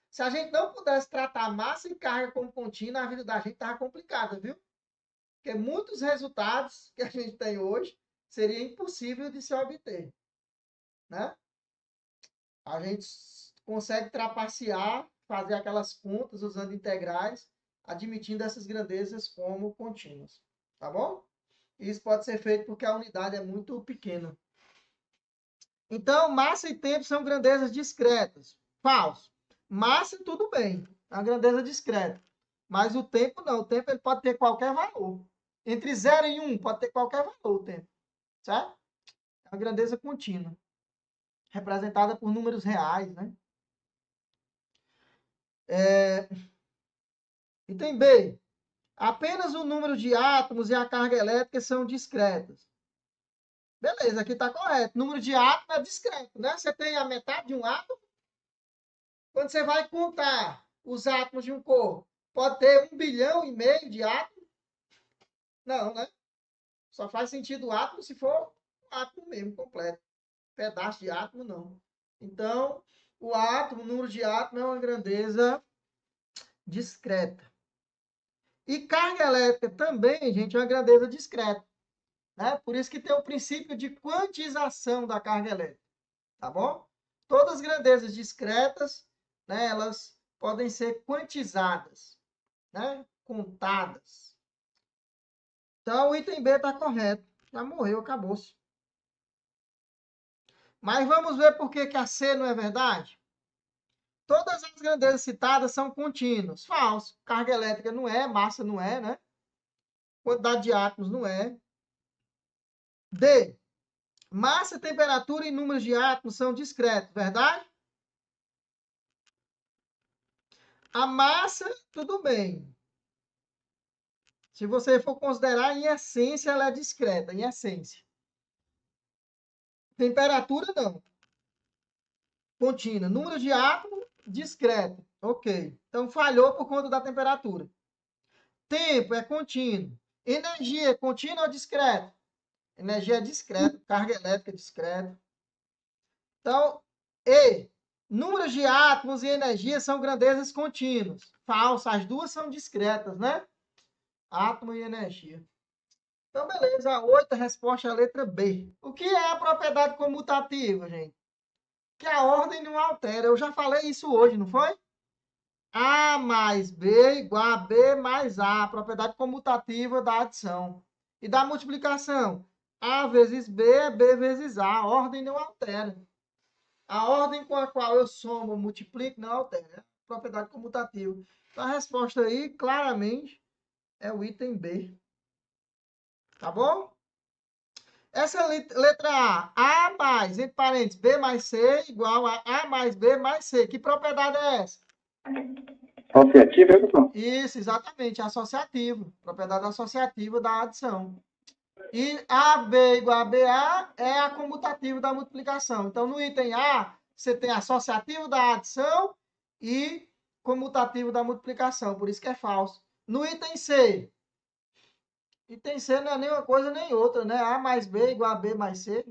Se a gente não pudesse tratar massa e carga como contínua, a vida da gente estava complicada, viu? Porque muitos resultados que a gente tem hoje seria impossível de se obter, né? A gente consegue trapacear, fazer aquelas contas usando integrais, admitindo essas grandezas como contínuas, tá bom? Isso pode ser feito porque a unidade é muito pequena. Então, massa e tempo são grandezas discretas. Falso. Massa, tudo bem, é uma grandeza discreta. Mas o tempo não. O tempo ele pode ter qualquer valor. Entre 0 e 1 pode ter qualquer valor o tempo. Certo? É uma grandeza contínua. Representada por números reais, né? Item B. Apenas o número de átomos e a carga elétrica são discretas. Beleza, aqui está correto. O número de átomos é discreto, né? Você tem a metade de um átomo. Quando você vai contar os átomos de um corpo, pode ter 1,5 bilhão de átomos? Não, né? Só faz sentido o átomo se for o átomo mesmo, completo. Pedaço de átomo, não. Então, o átomo, o número de átomos é uma grandeza discreta. E carga elétrica também, gente, é uma grandeza discreta. Né? Por isso que tem o princípio de quantização da carga elétrica. Tá bom? Todas as grandezas discretas, né, elas podem ser quantizadas, né? Contadas. Então, o item B está correto. Já morreu, acabou-se. Mas vamos ver por que a C não é verdade? Todas as grandezas citadas são contínuas. Falso. Carga elétrica não é, massa não é, né? Quantidade de átomos não é. D. Massa, temperatura e números de átomos são discretos, verdade? A massa, tudo bem. Se você for considerar em essência, ela é discreta, em essência. Temperatura, não. Contínua. Número de átomos, discreto. Ok. Então, falhou por conta da temperatura. Tempo é contínuo. Energia é contínua ou discreta? Energia é discreta. Carga elétrica é discreta. Então, E. Números de átomos e energia são grandezas contínuas. Falso. As duas são discretas, né? Átomo e energia. Então, beleza. A 8, a resposta é a letra B. O que é a propriedade comutativa, gente? Que a ordem não altera. Eu já falei isso hoje, não foi? A mais B igual a B mais A. A propriedade comutativa da adição. E da multiplicação? A vezes B é B vezes A. A ordem não altera. A ordem com a qual eu somo ou multiplico não altera. É propriedade comutativa. Então, a resposta aí, claramente, é o item B. Tá bom? Essa letra A mais, entre parênteses, B mais C igual a A mais B mais C. Que propriedade é essa? Associativo, é, pessoal? Isso, exatamente, associativo. Propriedade associativa da adição. E AB igual a BA é a comutativa da multiplicação. Então, no item A, você tem associativo da adição e comutativo da multiplicação. Por isso que é falso. No item C, item C não é nem uma coisa nem outra, né? A mais B igual a B mais C.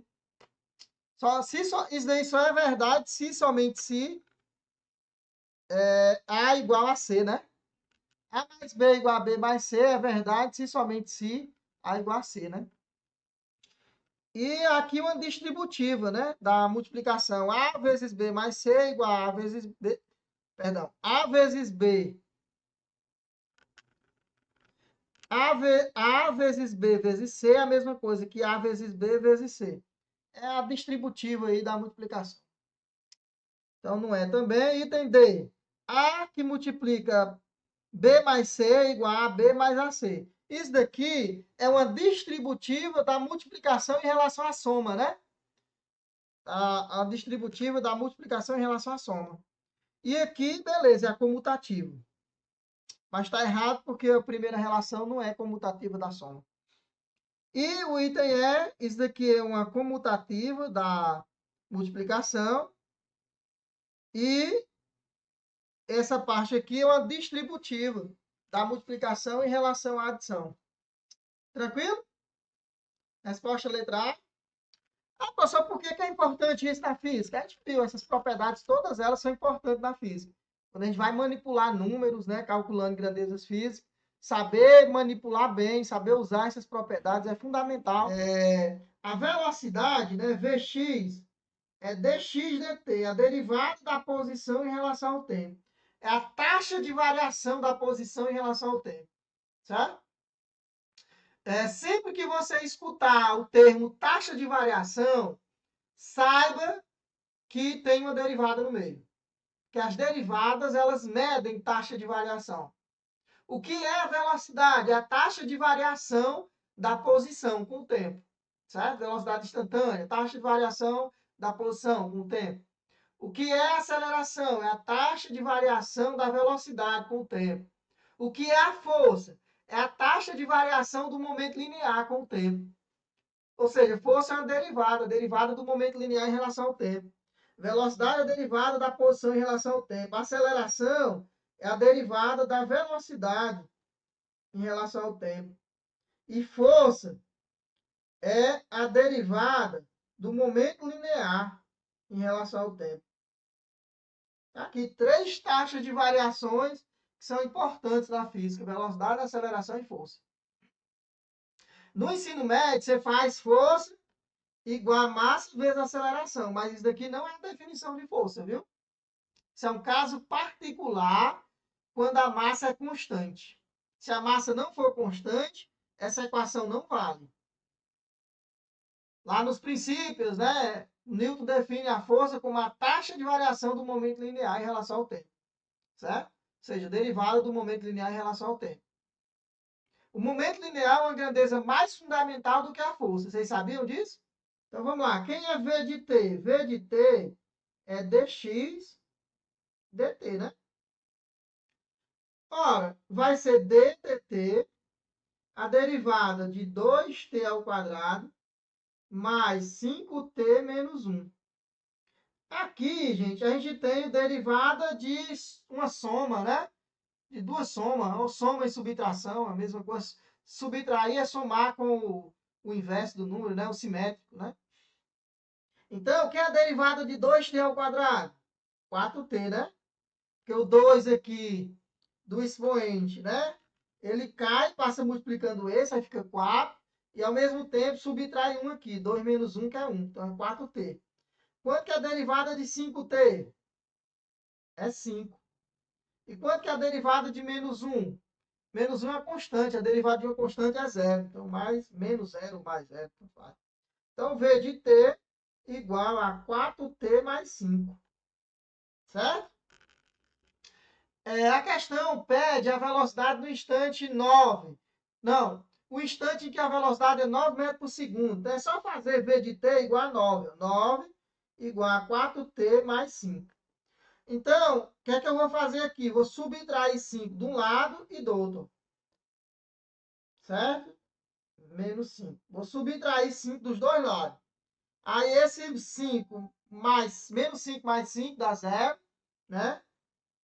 Isso daí só é verdade se somente se A igual a C, né? A mais B igual a B mais C é verdade se somente se A igual a C, né? E aqui uma distributiva, né? Da multiplicação. A vezes B mais C igual a vezes B. Perdão. A vezes B. A vezes B vezes C é a mesma coisa que A vezes B vezes C. É a distributiva aí da multiplicação. Então, não é também. Item D. A que multiplica B mais C igual a B mais AC. Isso daqui é uma distributiva da multiplicação em relação à soma, né? A distributiva da multiplicação em relação à soma. E aqui, beleza, é a comutativa. Mas está errado porque a primeira relação não é comutativa da soma. E o item isso daqui é uma comutativa da multiplicação. E essa parte aqui é uma distributiva da multiplicação em relação à adição. Tranquilo? Resposta letra A. Ah, professor, por que é importante isso na física? A gente viu, essas propriedades, todas elas são importantes na física. Quando a gente vai manipular números, né, calculando grandezas físicas, saber manipular bem, saber usar essas propriedades é fundamental. A velocidade, né, Vx, é dx dt, a derivada da posição em relação ao tempo. É a taxa de variação da posição em relação ao tempo. Certo? Sempre que você escutar o termo taxa de variação, saiba que tem uma derivada no meio. Que as derivadas, elas medem taxa de variação. O que é a velocidade? É a taxa de variação da posição com o tempo. Certo? Velocidade instantânea, taxa de variação da posição com o tempo. O que é a aceleração? É a taxa de variação da velocidade com o tempo. O que é a força? É a taxa de variação do momento linear com o tempo. Ou seja, força é uma derivada do momento linear em relação ao tempo. Velocidade é a derivada da posição em relação ao tempo. Aceleração é a derivada da velocidade em relação ao tempo. E força é a derivada do momento linear em relação ao tempo. Aqui, 3 taxas de variações que são importantes na física: velocidade, aceleração e força. No ensino médio, você faz força igual a massa vezes aceleração, mas isso daqui não é a definição de força, viu? Isso é um caso particular quando a massa é constante. Se a massa não for constante, essa equação não vale. Lá nos princípios, né, Newton define a força como a taxa de variação do momento linear em relação ao tempo. Certo? Ou seja, derivada do momento linear em relação ao tempo. O momento linear é uma grandeza mais fundamental do que a força. Vocês sabiam disso? Então vamos lá. Quem é V de T? V de T é dx dt, né? Ora, vai ser ddt, a derivada de 2t ao quadrado, mais 5t menos 1. Aqui, gente, a gente tem a derivada de uma soma, né? De duas somas, ou soma e subtração, a mesma coisa. Subtrair é somar com o inverso do número, né? O simétrico, né? Então, o que é a derivada de 2t ao quadrado? 4t, né? Porque o 2 aqui do expoente, né? Ele cai, passa multiplicando esse, aí fica 4. E ao mesmo tempo subtrai 1 aqui. 2 menos 1 que é 1. Então é 4t. Quanto que é a derivada de 5t? É 5. E quanto que é a derivada de menos 1? Menos 1 é constante. A derivada de uma constante é 0. Então, mais menos 0 mais 0. Então, V de t igual a 4t mais 5. Certo? A questão pede a velocidade no instante 9. Não, o instante em que a velocidade é 9 metros por segundo. Então, é só fazer v de t igual a 9. 9 igual a 4t mais 5. Então, o que é que eu vou fazer aqui? Vou subtrair 5 de um lado e do outro. Certo? Menos 5. Vou subtrair 5 dos dois lados. Aí, esse 5 mais, menos 5 mais 5 dá 0, né?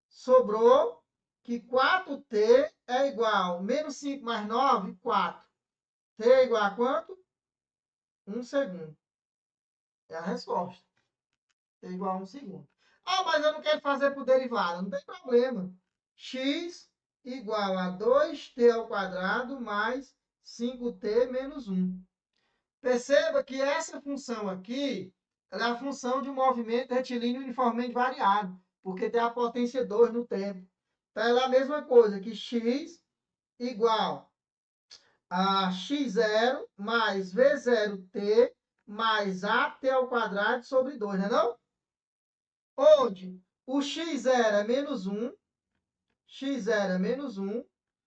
Sobrou que 4t é igual, menos 5 mais 9, 4. T é igual a quanto? 1 segundo. É a resposta. T é igual a 1 segundo. Ah, mas eu não quero fazer por derivada. Não tem problema. X igual a 2t ao quadrado mais 5t menos 1. Perceba que essa função aqui ela é a função de um movimento retilíneo uniformemente variado, porque tem a potência 2 no tempo. Então, ela é a mesma coisa que x igual a x0 mais v0t mais at ao quadrado sobre 2, não é não? Onde o x0 é menos 1, x0 é menos 1,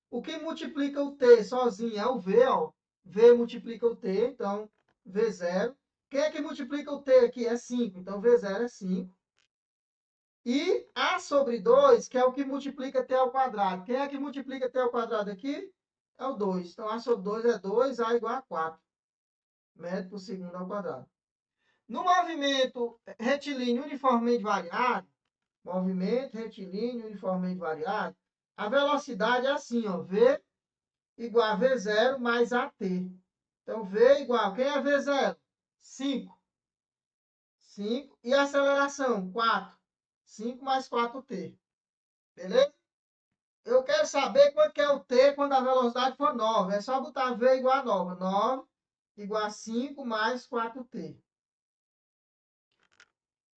o que multiplica o t sozinho é o v, ó. V multiplica o t, então v0. Quem é que multiplica o t aqui? É 5, então v0 é 5. E a sobre 2, que é o que multiplica t ao quadrado. Quem é que multiplica t ao quadrado aqui? É o 2. Então, a sobre 2 é 2, a igual a 4 metros por segundo ao quadrado. No movimento retilíneo uniformemente variado, a velocidade é assim, ó, v igual a v0 mais at. Então, v igual, quem é v0? 5. 5. E a aceleração? 4. 5 mais 4t. Beleza? Eu quero saber quanto que é o t quando a velocidade for 9. É só botar v igual a 9. 9 igual a 5 mais 4t.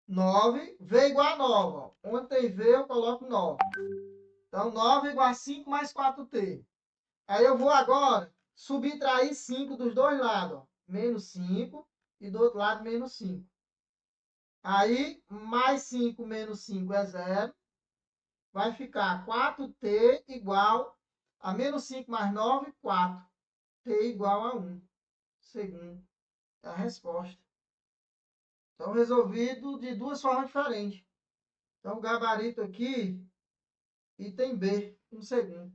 9, v igual a 9. Ó. Onde tem v, eu coloco 9. Então, 9 igual a 5 mais 4t. Aí eu vou agora subtrair 5 dos dois lados. Ó. Menos 5 e do outro lado menos 5. Aí, mais 5 menos 5 é 0. Vai ficar 4t igual a menos 5 mais 9, 4. T igual a 1 segundo. É a resposta. Então, resolvido de duas formas diferentes. Então, o gabarito aqui, item B, 1 segundo.